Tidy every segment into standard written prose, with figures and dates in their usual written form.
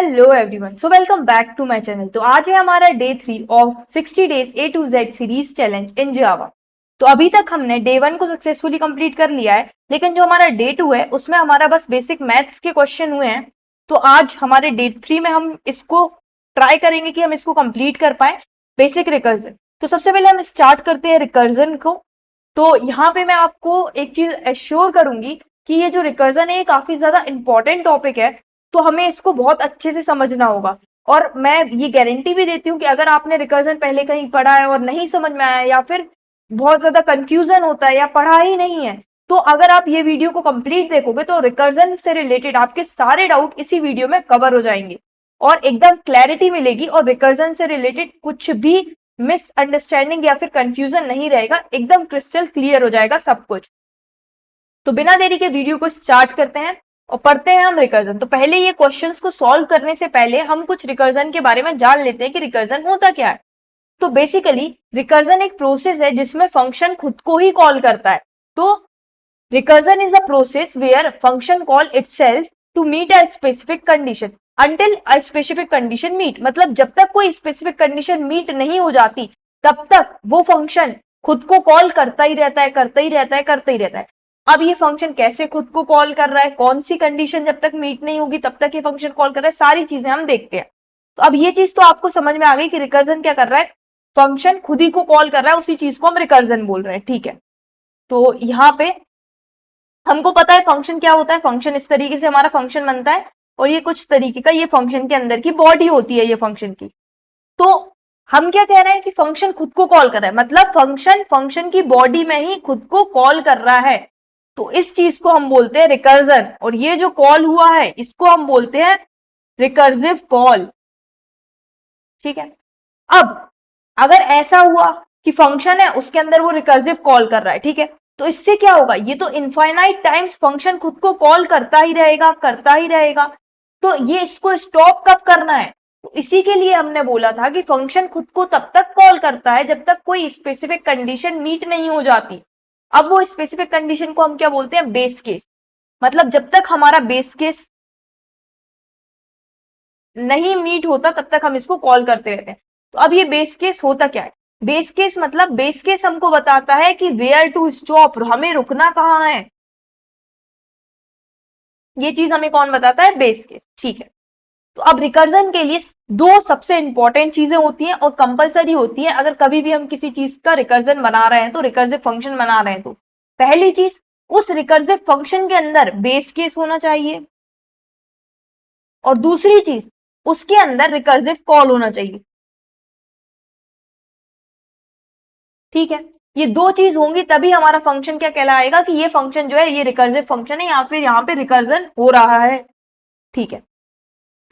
Hello everyone, so welcome back to my channel. तो आज है हमारा day 3 of 60 days A to Z series challenge in Java. तो अभी तक हमने डे 1 को सक्सेसफुली कंप्लीट कर लिया है, लेकिन जो हमारा डे 2 है उसमें हमारा बस बेसिक मैथ्स के क्वेश्चन हुए हैं। तो आज हमारे डे 3 में हम इसको ट्राई करेंगे कि हम इसको कंप्लीट कर पाए, बेसिक रिकर्जन। तो सबसे पहले हम स्टार्ट करते हैं रिकर्जन को। तो यहाँ पे मैं आपको एक चीज एश्योर करूंगी कि ये जो रिकर्जन है ये काफी ज्यादा इंपॉर्टेंट टॉपिक है, तो हमें इसको बहुत अच्छे से समझना होगा। और मैं ये गारंटी भी देती हूँ कि अगर आपने रिकर्जन पहले कहीं पढ़ा है और नहीं समझ में आया, या फिर बहुत ज्यादा कंफ्यूजन होता है या पढ़ा ही नहीं है, तो अगर आप ये वीडियो को कंप्लीट देखोगे तो रिकर्जन से रिलेटेड आपके सारे डाउट इसी वीडियो में कवर हो जाएंगे और एकदम क्लैरिटी मिलेगी, और रिकर्जन से रिलेटेड कुछ भी मिसअंडरस्टैंडिंग या फिर कंफ्यूजन नहीं रहेगा, एकदम क्रिस्टल क्लियर हो जाएगा सब कुछ। तो बिना देरी के वीडियो को स्टार्ट करते हैं और पढ़ते हैं हम रिकर्जन। तो पहले ये क्वेश्चंस को सॉल्व करने से पहले हम कुछ रिकर्जन के बारे में जान लेते हैं कि रिकर्जन होता क्या है। तो बेसिकली रिकर्जन एक प्रोसेस है जिसमें फंक्शन खुद को ही कॉल करता है। तो recursion is a process where function call itself to meet a specific condition until a specific condition meet. मतलब जब तक कोई स्पेसिफिक कंडीशन मीट नहीं हो जाती तब तक वो फंक्शन खुद को कॉल करता ही रहता है, करता ही रहता है, करता ही रहता है। अब ये फंक्शन कैसे खुद को कॉल कर रहा है, कौन सी कंडीशन जब तक मीट नहीं होगी तब तक ये फंक्शन कॉल कर रहा है, सारी चीजें हम देखते हैं। तो अब ये चीज तो आपको समझ में आ गई कि रिकर्जन क्या कर रहा है, फंक्शन खुद ही को कॉल कर रहा है, उसी चीज को हम रिकर्जन बोल रहे हैं। ठीक है, तो यहाँ पे हमको पता है फंक्शन क्या होता है। फंक्शन इस तरीके से हमारा फंक्शन बनता है और ये कुछ तरीके का ये फंक्शन के अंदर की बॉडी होती है ये फंक्शन की। तो हम क्या कह रहे हैं कि फंक्शन खुद को कॉल कर रहा है, मतलब फंक्शन की बॉडी में ही खुद को कॉल कर रहा है। तो इस चीज को हम बोलते हैं रिकर्जन, और ये जो कॉल हुआ है इसको हम बोलते हैं रिकर्सिव कॉल। ठीक है, अब अगर ऐसा हुआ कि फंक्शन है उसके अंदर वो रिकर्सिव कॉल कर रहा है, ठीक है, तो इससे क्या होगा, ये तो इनफाइनाइट टाइम्स फंक्शन खुद को कॉल करता ही रहेगा, करता ही रहेगा। तो ये इसको स्टॉप कब करना है, तो इसी के लिए हमने बोला था कि फंक्शन खुद को तब तक कॉल करता है जब तक कोई स्पेसिफिक कंडीशन मीट नहीं हो जाती। अब वो स्पेसिफिक कंडीशन को हम क्या बोलते हैं, बेस केस। मतलब जब तक हमारा बेस केस नहीं मीट होता तब तक हम इसको कॉल करते रहते हैं। तो अब ये बेस केस होता क्या है, बेस केस मतलब बेस केस हमको बताता है कि वेयर टू स्टॉप, हमें रुकना कहाँ है। ये चीज हमें कौन बताता है, बेस केस। ठीक है, तो अब रिकर्जन के लिए दो सबसे इंपॉर्टेंट चीजें होती हैं और कंपलसरी होती हैं अगर कभी भी हम किसी चीज का रिकर्जन बना रहे हैं, तो रिकर्सिव फंक्शन बना रहे हैं। तो पहली चीज, उस रिकर्सिव फंक्शन के अंदर बेस केस होना चाहिए, और दूसरी चीज उसके अंदर रिकर्सिव कॉल होना चाहिए। ठीक है, ये दो चीज होंगी तभी हमारा फंक्शन क्या कहलाएगा कि ये फंक्शन जो है ये रिकर्सिव फंक्शन है, या फिर यहाँ पे रिकर्जन हो रहा है। ठीक है,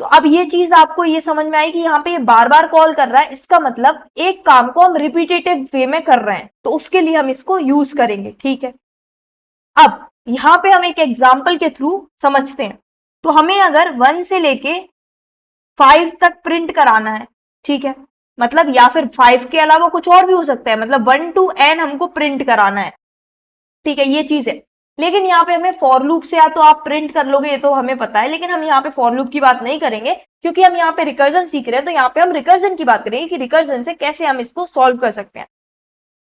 तो अब ये चीज आपको ये समझ में आई कि यहाँ पे ये बार बार कॉल कर रहा है, इसका मतलब एक काम को हम रिपीटेटिव वे में कर रहे हैं, तो उसके लिए हम इसको यूज करेंगे। ठीक है, अब यहाँ पे हम एक एग्जाम्पल के थ्रू समझते हैं। तो हमें अगर 1 से लेके 5 तक प्रिंट कराना है, ठीक है, मतलब या फिर 5 के अलावा कुछ और भी हो सकता है, मतलब 1 to n हमको प्रिंट कराना है। ठीक है, ये चीज है, लेकिन यहाँ पे हमें फॉर लूप से या तो आप प्रिंट कर लोगे, ये तो हमें पता है, लेकिन हम यहाँ पे फॉर लूप की बात नहीं करेंगे क्योंकि हम यहाँ पे रिकर्जन सीख रहे हैं। तो यहाँ पे हम रिकर्जन की बात करेंगे कि रिकर्जन से कैसे हम इसको सॉल्व कर सकते हैं।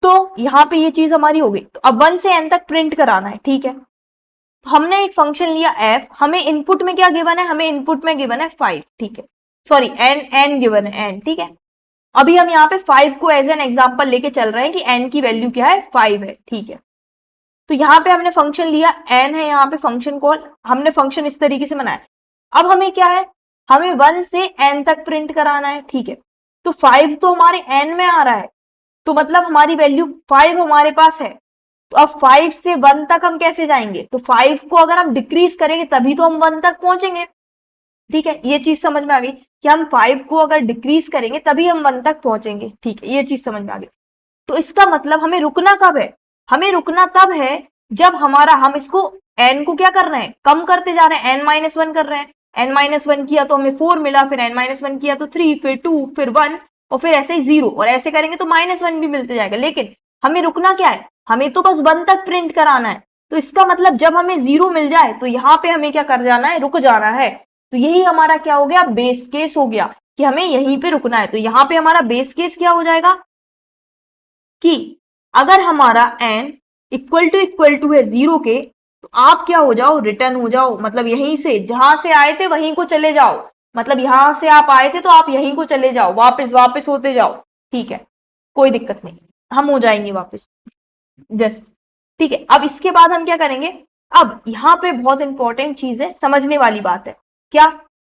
तो यहाँ पे ये चीज हमारी हो गई। तो अब 1 से n तक प्रिंट कराना है, ठीक है, तो हमने एक फंक्शन लिया f, हमें इनपुट में क्या गिवन है, हमें इनपुट में गिवन है 5। ठीक है, सॉरी n गिवन है n। ठीक है, अभी हम यहाँ पे 5 को एज एन एग्जाम्पल लेके चल रहे हैं कि n की वैल्यू क्या है, 5 है। ठीक है, तो यहाँ पे हमने फंक्शन लिया, n है यहाँ पे फंक्शन कॉल, हमने फंक्शन इस तरीके से बनाया। अब हमें क्या है, हमें 1 से n तक प्रिंट कराना है। ठीक है, तो 5 तो हमारे n में आ रहा है, तो मतलब हमारी वैल्यू 5 हमारे पास है। तो अब 5 से 1 तक हम कैसे जाएंगे, तो 5 को अगर हम डिक्रीज करेंगे तभी तो हम 1 तक पहुंचेंगे। ठीक है, ये चीज समझ में आ गई कि हम 5 को अगर डिक्रीज करेंगे तभी हम 1 तक पहुंचेंगे। ठीक है, ये चीज समझ में आ गई। तो इसका मतलब हमें रुकना कब है, हमें रुकना तब है जब हमारा, हम इसको n को क्या कर रहे हैं, कम करते जा रहे हैं, n-1 कर रहे हैं। n-1 किया तो हमें 4 मिला, फिर n-1 किया तो 3, फिर 2, फिर 1, और फिर ऐसे ही 0, और ऐसे करेंगे तो -1 भी मिलते जाएगा। लेकिन हमें रुकना क्या है, हमें तो बस 1 तक प्रिंट कराना है। तो इसका मतलब जब हमें 0 मिल जाए तो यहाँ पे हमें क्या कर जाना है, रुक जाना है। तो यही हमारा क्या हो गया, बेस केस हो गया कि हमें यहीं पे रुकना है। तो यहाँ पे हमारा बेस केस क्या हो जाएगा कि अगर हमारा n इक्वल टू है 0 के, तो आप क्या हो जाओ, रिटर्न हो जाओ, मतलब यहीं से जहां से आए थे वहीं को चले जाओ, मतलब यहां से आप आए थे तो आप यहीं को चले जाओ, वापस वापस होते जाओ, ठीक है, कोई दिक्कत नहीं, हम हो जाएंगे वापस जस्ट, ठीक है। अब इसके बाद हम क्या करेंगे, अब यहाँ पे बहुत इंपॉर्टेंट चीज है, समझने वाली बात है, क्या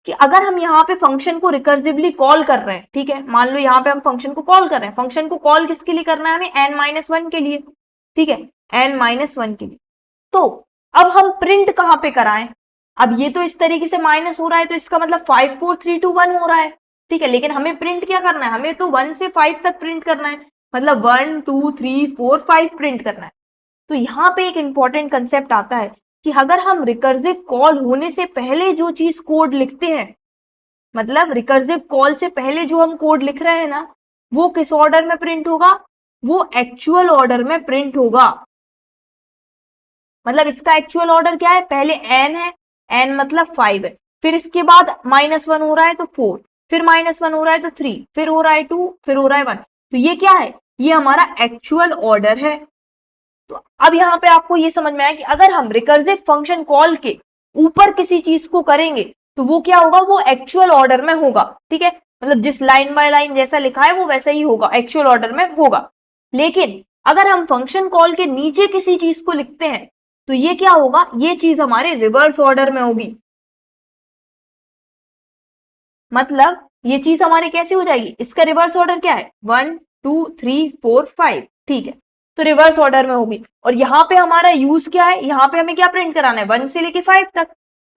कि अगर हम यहाँ पे फंक्शन को रिकर्सिवली कॉल कर रहे हैं, ठीक है, मान लो यहाँ पे हम फंक्शन को कॉल कर रहे हैं, फंक्शन को कॉल किसके लिए करना है, हमें n-1 के लिए, ठीक है, n-1 के लिए। तो अब हम प्रिंट कहाँ पे कराएं, अब ये तो इस तरीके से माइनस हो रहा है, तो इसका मतलब 5 4 3 2 1 हो रहा है, ठीक है, लेकिन हमें प्रिंट क्या करना है, हमें तो 1 से 5 तक प्रिंट करना है, मतलब 1 2 3 4 5 प्रिंट करना है। तो यहाँ पे एक इंपॉर्टेंट कंसेप्ट आता है कि अगर हम रिकर्सिव कॉल होने से पहले जो चीज कोड लिखते हैं, मतलब रिकर्सिव कॉल से पहले जो हम कोड लिख रहे हैं ना, वो किस ऑर्डर में प्रिंट होगा, वो एक्चुअल ऑर्डर में प्रिंट होगा। मतलब इसका एक्चुअल ऑर्डर क्या है, पहले n है, n मतलब 5 है, फिर इसके बाद -1 हो रहा है तो 4, फिर -1 हो रहा है तो 3, फिर हो रहा है 2, फिर हो रहा है 1, तो ये क्या है, ये हमारा एक्चुअल ऑर्डर है। तो अब यहाँ पे आपको ये समझ में आया कि अगर हम रिकर्सिव फंक्शन कॉल के ऊपर किसी चीज को करेंगे तो वो क्या होगा, वो एक्चुअल ऑर्डर में होगा, ठीक है, मतलब जिस लाइन बाय लाइन जैसा लिखा है वो वैसा ही होगा, एक्चुअल ऑर्डर में होगा। लेकिन अगर हम फंक्शन कॉल के नीचे किसी चीज को लिखते हैं तो ये क्या होगा, ये चीज हमारे रिवर्स ऑर्डर में होगी, मतलब ये चीज हमारी कैसे हो जाएगी, इसका रिवर्स ऑर्डर क्या है, 1 2 3 4 5, ठीक है, तो रिवर्स ऑर्डर में होगी। और यहाँ पे हमारा यूज क्या है, यहाँ पे हमें क्या प्रिंट कराना है, 1 से लेके 5 तक,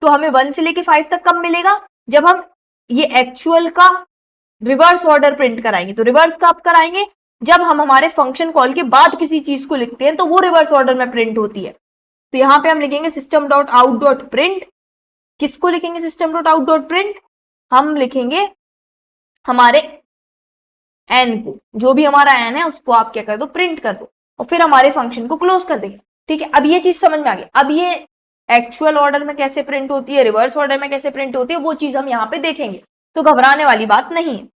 तो हमें 1 से लेके 5 तक कब मिलेगा, जब हम ये एक्चुअल का रिवर्स ऑर्डर प्रिंट कराएंगे। तो रिवर्स कब कराएंगे, जब हम हमारे फंक्शन कॉल के बाद किसी चीज को लिखते हैं तो वो रिवर्स ऑर्डर में प्रिंट होती है। तो यहाँ पे हम लिखेंगे system dot out dot print, किसको लिखेंगे system dot out dot print, हम लिखेंगे हमारे एन को, जो भी हमारा एन है उसको आप क्या कर दो, प्रिंट कर दो, और फिर हमारे फंक्शन को क्लोज कर देंगे, ठीक है। अब ये चीज समझ में आ गई, अब ये एक्चुअल ऑर्डर में कैसे प्रिंट होती है, रिवर्स ऑर्डर में कैसे प्रिंट होती है, वो चीज हम यहाँ पे देखेंगे, तो घबराने वाली बात नहीं है।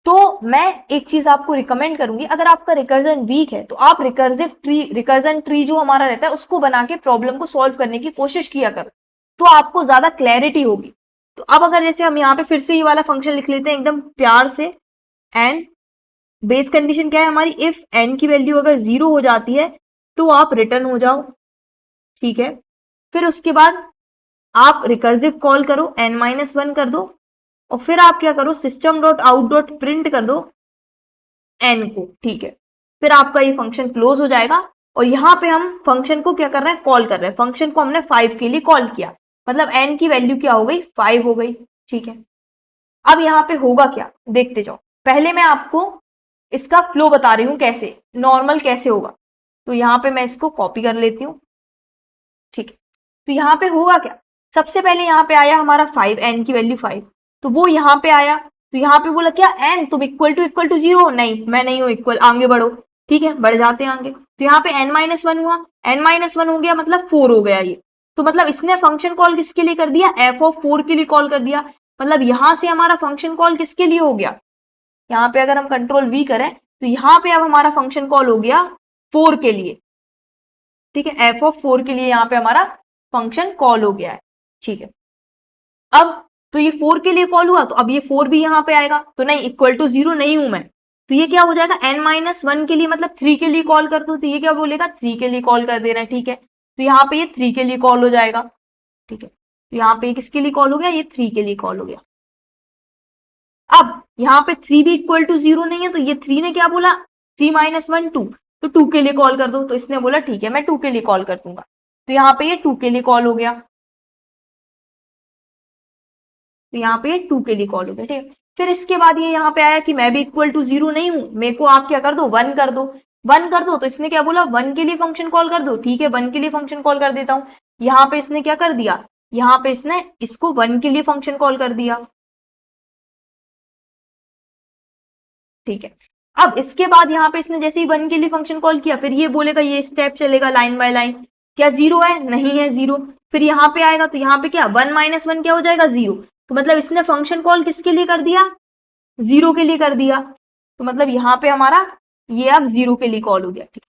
तो मैं एक चीज आपको रिकमेंड करूंगी, अगर आपका रिकर्जन वीक है तो आप रिकर्जन ट्री जो हमारा रहता है उसको बना के प्रॉब्लम को सॉल्व करने की कोशिश किया करो, तो आपको ज्यादा क्लैरिटी होगी। तो अब अगर जैसे हम यहाँ पे फिर से ये वाला फंक्शन लिख लेते हैं एकदम प्यार से, एंड बेस कंडीशन क्या है हमारी, इफ एन की वैल्यू अगर 0 हो जाती है तो आप रिटर्न हो जाओ, ठीक है। फिर उसके बाद आप रिकर्सिव कॉल करो, n-1 कर दो, और फिर आप क्या करो, system dot out dot print कर दो एन को, ठीक है। फिर आपका ये फंक्शन क्लोज हो जाएगा, और यहाँ पे हम फंक्शन को क्या कर रहे हैं, कॉल कर रहे हैं, फंक्शन को हमने 5 के लिए कॉल किया, मतलब एन की वैल्यू क्या हो गई, 5 हो गई, ठीक है। अब यहाँ पे होगा क्या, देखते जाओ, पहले मैं आपको इसका फ्लो बता रही हूं, कैसे नॉर्मल कैसे होगा। तो यहाँ पे मैं इसको कॉपी कर लेती हूँ, ठीक है। तो यहाँ पे होगा क्या, सबसे पहले यहाँ पे आया हमारा 5, एन की वैल्यू 5, तो वो यहाँ पे आया, तो यहाँ पे बोला क्या, एन तुम इक्वल टू 0, नहीं मैं नहीं हूं इक्वल, आगे बढ़ो, ठीक है, बढ़ जाते हैं आगे। तो यहाँ पे n-1 हुआ, n-1 हो गया मतलब 4 हो गया ये, तो मतलब इसने फंक्शन कॉल किसके लिए कर दिया, f(4) के लिए कॉल कर दिया, मतलब यहां से हमारा फंक्शन कॉल किसके लिए हो गया, यहाँ पे अगर हम कंट्रोल V करें तो यहाँ पे अब हमारा फंक्शन कॉल हो गया 4 के लिए, ठीक है, f(4) के लिए यहाँ पे हमारा फंक्शन कॉल हो गया है, ठीक है। अब तो ये 4 के लिए कॉल हुआ, तो अब ये 4 भी यहाँ पे आएगा, तो नहीं इक्वल टू 0 नहीं हूं मैं, तो ये क्या हो जाएगा, n-1 के लिए मतलब 3 के लिए कॉल कर दो, तो ये क्या बोलेगा, 3 के लिए कॉल कर दे रहे हैं, ठीक है। तो यहाँ पे ये 3 के लिए कॉल हो जाएगा, ठीक है। तो यहाँ पे किसके लिए कॉल हो गया, ये 3 के लिए कॉल हो गया। अब यहाँ पे 3 भी इक्वल टू 0 नहीं है, तो ये 3 ने क्या बोला, 3-1 2, तो 2 के लिए कॉल कर दो, तो इसने बोला ठीक है मैं 2 के लिए कॉल कर दूंगा, तो यहाँ पे ये 2 के लिए कॉल हो गया, तो यहाँ पे 2 के लिए कॉल हो गया, ठीक है। फिर इसके बाद ये यहाँ पे आया कि मैं भी इक्वल टू 0 नहीं हूं, मेरे को आप क्या कर दो, 1 कर दो, 1 कर दो, तो इसने क्या बोला, 1 के लिए फंक्शन कॉल कर दो, ठीक है 1 के लिए फंक्शन कॉल कर देता हूं। यहाँ पे इसने क्या कर दिया, यहाँ पे इसने इसको 1 के लिए फंक्शन कॉल कर दिया, ठीक है। अब इसके बाद यहाँ पे इसने जैसे ही 1 के लिए फंक्शन कॉल किया, फिर ये बोलेगा, ये स्टेप चलेगा लाइन बाय लाइन, क्या 0 है, नहीं है 0, फिर यहाँ पे आएगा तो यहाँ पे क्या 1 - 1 क्या हो जाएगा 0। तो मतलब इसने फंक्शन कॉल किसके लिए कर दिया, 0 के लिए कर दिया। तो मतलब यहाँ पे हमारा ये अब 0 के लिए कॉल हो गया। ठीक,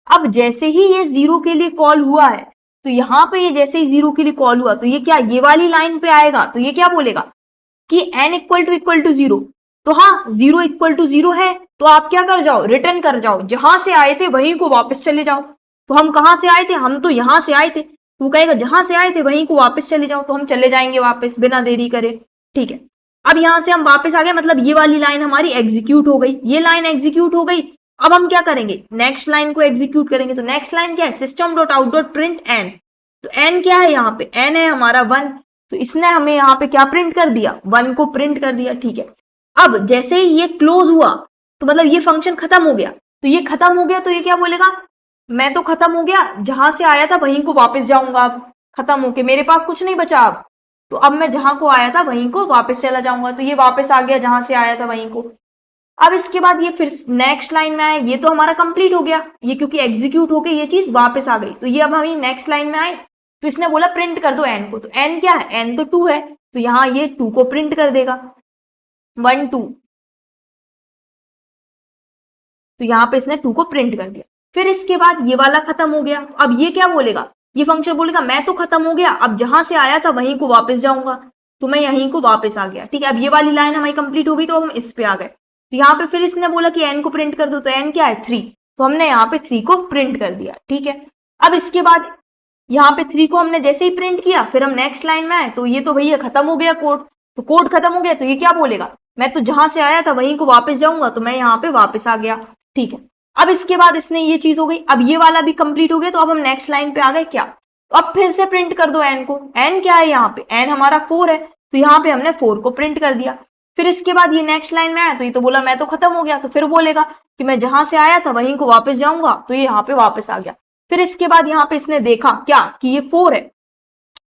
अब जैसे ही ये 0 के लिए कॉल हुआ है तो यहाँ पे ये जैसे ही 0 के लिए कॉल हुआ तो ये क्या, ये वाली लाइन पे आएगा तो ये क्या बोलेगा कि n इक्वल टू 0। तो हाँ 0 इक्वल टू 0 है तो आप क्या कर जाओ, रिटर्न कर जाओ, जहां से आए थे वहीं को वापस चले जाओ। तो हम कहां से आए थे, हम तो यहां से आए थे, वो कहेगा जहां से आए थे वहीं को वापस चले जाओ। तो हम चले जाएंगे वापस बिना देरी करे। ठीक है, अब यहां से हम वापस आ गए, मतलब ये वाली लाइन हमारी एग्जीक्यूट हो गई, ये लाइन एग्जीक्यूट हो गई। अब हम क्या करेंगे, नेक्स्ट लाइन को एग्जीक्यूट करेंगे। तो नेक्स्ट लाइन क्या है, system dot out dot print n. तो एन क्या है, यहाँ पे एन है हमारा 1, तो इसने हमें यहाँ पे क्या प्रिंट कर दिया, 1 को प्रिंट कर दिया। ठीक है, अब जैसे ही ये क्लोज हुआ तो मतलब ये फंक्शन खत्म हो गया। तो ये खत्म हो गया तो ये क्या बोलेगा, मैं तो खत्म हो गया, जहां से आया था वहीं को वापस जाऊंगा, अब खत्म होके मेरे पास कुछ नहीं बचा अब, तो अब मैं जहां को आया था वहीं को वापस चला जाऊंगा। तो ये वापस आ गया जहां से आया था वहीं को। अब इसके बाद ये फिर नेक्स्ट लाइन में आए, ये तो हमारा कंप्लीट हो गया, ये क्योंकि एग्जीक्यूट होके ये चीज वापस आ गई। तो ये अब हम नेक्स्ट लाइन में आए तो इसने बोला प्रिंट कर दो एन को। तो एन क्या है, एन तो 2 है, तो यहाँ ये 2 को प्रिंट कर देगा, 1 2। तो यहाँ पे इसने 2 को प्रिंट कर दिया। फिर इसके बाद ये वाला खत्म हो गया। अब ये क्या बोलेगा, ये फंक्शन बोलेगा मैं तो खत्म हो गया, अब जहां से आया था वहीं को वापस जाऊंगा। तो मैं यहीं को वापस आ गया। ठीक है, अब ये वाली लाइन हमारी कंप्लीट हो गई तो हम इस पे आ गए। तो यहाँ पे फिर इसने बोला कि एन को प्रिंट कर दो। तो एन क्या है 3, तो हमने यहाँ पे 3 को प्रिंट कर दिया। ठीक है, अब इसके बाद यहाँ पे 3 को हमने जैसे ही प्रिंट किया फिर हम नेक्स्ट लाइन में आए तो ये तो भैया खत्म हो गया कोड। तो कोड खत्म हो गया तो ये क्या बोलेगा, मैं तो जहां से आया था वहीं को वापस जाऊंगा। तो मैं यहाँ पे वापस आ गया। ठीक है, अब इसके बाद इसने ये चीज हो गई, अब ये वाला भी कंप्लीट हो गया। तो अब हम नेक्स्ट लाइन पे आ गए क्या, तो अब फिर से प्रिंट कर दो एन को। एन क्या है, यहाँ पे एन हमारा 4 है, तो यहाँ पे हमने 4 को प्रिंट कर दिया। फिर इसके बाद ये नेक्स्ट लाइन में आया तो ये तो बोला मैं तो खत्म हो गया, तो फिर बोलेगा कि मैं जहां से आया था वहीं को वापस जाऊंगा। तो ये यहाँ पे वापस आ गया। फिर इसके बाद यहाँ पे इसने देखा क्या कि ये 4 है।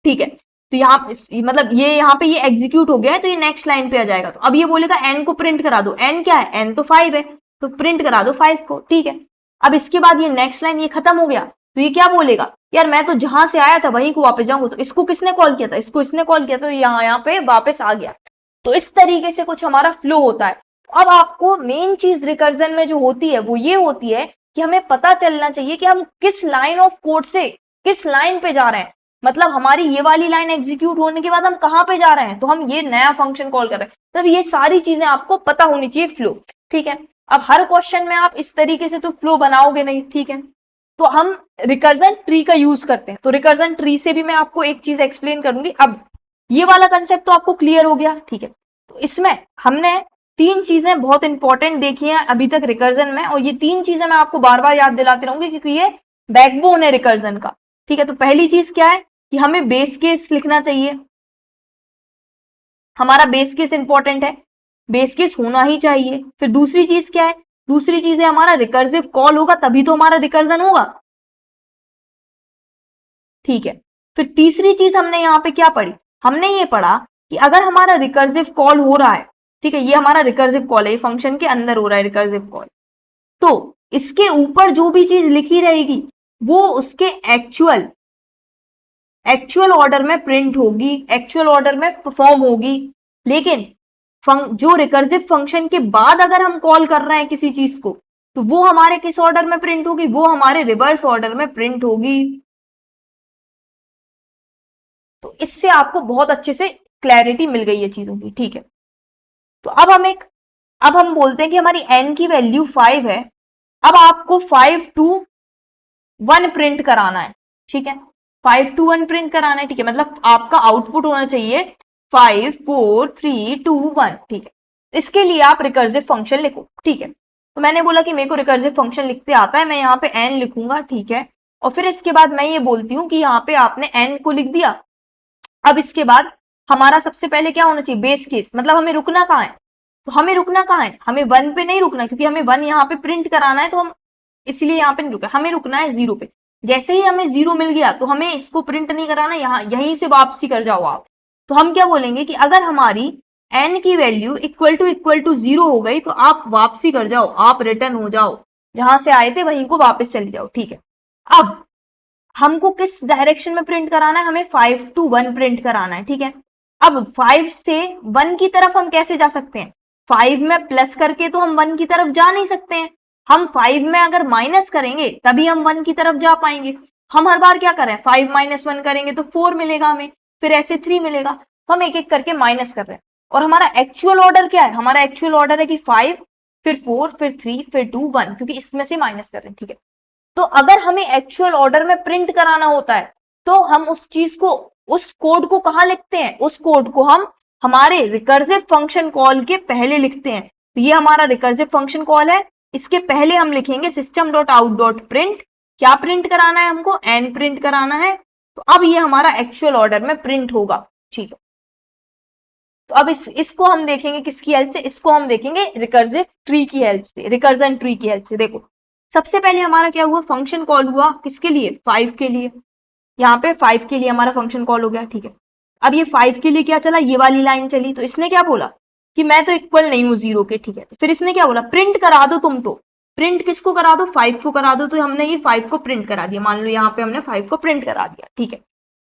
ठीक है, तो यहाँ मतलब ये यहाँ पे ये एग्जीक्यूट हो गया है तो ये नेक्स्ट लाइन पे आ जाएगा। तो अब ये बोलेगा एन को प्रिंट करा दो। एन क्या है, एन तो 5 है, तो प्रिंट करा दो 5 को। ठीक है, अब इसके बाद ये नेक्स्ट लाइन ये खत्म हो गया तो ये क्या बोलेगा, यार मैं तो जहां से आया था वहीं को वापस जाऊंगा। तो इसको किसने कॉल किया था, इसको इसने कॉल किया था, तो यहाँ पे वापस आ गया। तो इस तरीके से कुछ हमारा फ्लो होता है। अब आपको मेन चीज रिकर्जन में जो होती है वो ये होती है कि हमें पता चलना चाहिए कि हम किस लाइन ऑफ कोड से किस लाइन पे जा रहे हैं। मतलब हमारी ये वाली लाइन एग्जीक्यूट होने के बाद हम कहाँ पे जा रहे हैं, तो हम ये नया फंक्शन कॉल कर रहे हैं। तब ये सारी चीजें आपको पता होनी चाहिए, फ्लो। ठीक है, अब हर क्वेश्चन में आप इस तरीके से तो फ्लो बनाओगे नहीं। ठीक है, तो हम रिकर्जन ट्री का यूज करते हैं। तो रिकर्जन ट्री से भी मैं आपको एक चीज एक्सप्लेन करूंगी। अब ये वाला कंसेप्ट तो आपको क्लियर हो गया। ठीक है, तो इसमें हमने 3 चीजें बहुत इंपॉर्टेंट देखी हैं अभी तक रिकर्जन में, और ये 3 चीजें मैं आपको बार बार याद दिलाते रहूंगी क्योंकि ये बैकबोन है रिकर्जन का। ठीक है, तो पहली चीज क्या है कि हमें बेस केस लिखना चाहिए। हमारा बेस केस इंपॉर्टेंट है, बेस केस होना ही चाहिए। फिर दूसरी चीज क्या है, दूसरी चीज है हमारा रिकर्सिव कॉल होगा तभी तो हमारा रिकर्जन होगा। ठीक है, फिर तीसरी चीज हमने यहाँ पे क्या पढ़ी, हमने ये पढ़ा कि अगर हमारा रिकर्सिव कॉल हो रहा है, ठीक है, ये हमारा रिकर्सिव कॉल है, ये फंक्शन के अंदर हो रहा है रिकर्सिव कॉल, तो इसके ऊपर जो भी चीज लिखी रहेगी वो उसके एक्चुअल ऑर्डर में प्रिंट होगी, एक्चुअल ऑर्डर में परफॉर्म होगी। लेकिन जो रिकर्सिव फंक्शन के बाद अगर हम कॉल कर रहे हैं किसी चीज को तो वो हमारे किस ऑर्डर में प्रिंट होगी, वो हमारे रिवर्स ऑर्डर में प्रिंट होगी। तो इससे आपको बहुत अच्छे से क्लैरिटी मिल गई है चीजों की। ठीक है, तो अब हम बोलते हैं कि हमारी n की वैल्यू 5 है। अब आपको 5 to 1 प्रिंट कराना है। ठीक है, 5 to 1 प्रिंट कराना है। ठीक है, मतलब आपका आउटपुट होना चाहिए 5 4 3 2 1। ठीक है, इसके लिए आप रिकर्सिव फंक्शन लिखो। ठीक है, तो मैंने बोला कि मेरे को रिकर्सिव फंक्शन लिखते आता है, मैं यहाँ पे n लिखूंगा। ठीक है, और फिर इसके बाद मैं ये बोलती हूँ कि यहाँ पे आपने n को लिख दिया। अब इसके बाद हमारा सबसे पहले क्या होना चाहिए, बेस केस, मतलब हमें रुकना कहाँ है, तो हमें रुकना कहाँ है, हमें 1 पे नहीं रुकना क्योंकि हमें 1 यहाँ पे प्रिंट कराना है, तो हम इसलिए यहाँ पे नहीं रुके, हमें रुकना है 0 पे। जैसे ही हमें 0 मिल गया तो हमें इसको प्रिंट नहीं कराना, यहाँ यहीं से वापसी कर जाओ आप। तो हम क्या बोलेंगे कि अगर हमारी n की वैल्यू इक्वल टू 0 हो गई तो आप वापसी कर जाओ, आप रिटर्न हो जाओ, जहां से आए थे वहीं को वापस चले जाओ। ठीक है, अब हमको किस डायरेक्शन में प्रिंट कराना है, हमें 5 to 1 प्रिंट कराना है, ठीक है। अब 5 से 1 की तरफ हम कैसे जा सकते हैं, 5 में प्लस करके तो हम 1 की तरफ जा नहीं सकते हैं, हम 5 में अगर माइनस करेंगे तभी हम 1 की तरफ जा पाएंगे। हम हर बार क्या करें, 5 - 1 करेंगे तो 4 मिलेगा हमें, फिर ऐसे 3 मिलेगा, तो हम एक एक करके माइनस कर रहे हैं। और हमारा एक्चुअल ऑर्डर क्या है, हमारा एक्चुअल ऑर्डर है कि 5 फिर 4 फिर 3 फिर 2 1, क्योंकि इसमें से माइनस कर रहे हैं, ठीक है। तो अगर हमें एक्चुअल ऑर्डर में प्रिंट कराना होता है तो हम उस चीज को, उस कोड को कहाँ लिखते हैं, उस कोड को हम हमारे रिकर्सिव फंक्शन कॉल के पहले लिखते हैं। तो ये हमारा रिकर्सिव फंक्शन कॉल है, इसके पहले हम लिखेंगे system.out.print, क्या प्रिंट कराना है हमको, n प्रिंट कराना है। तो अब ये हमारा एक्चुअल ऑर्डर में प्रिंट होगा, ठीक है। तो अब इसको हम देखेंगे किसकी हेल्प से, इसको हम देखेंगे रिकर्सिव ट्री की हेल्प से, रिकर्जन ट्री की हेल्प से। देखो सबसे पहले हमारा क्या हुआ, फंक्शन कॉल हुआ किसके लिए, 5 के लिए, यहाँ पे 5 के लिए हमारा फंक्शन कॉल हो गया, ठीक है। अब ये 5 के लिए क्या चला, ये वाली लाइन चली, तो इसने क्या बोला कि मैं तो इक्वल नहीं हूँ 0 के, ठीक है। तो फिर इसने क्या बोला, प्रिंट करा दो तुम, तो प्रिंट किसको करा दो, 5 को करा दो। तो हमने ये 5 को प्रिंट करा दिया, मान लो यहाँ पे हमने 5 को प्रिंट करा दिया, ठीक है।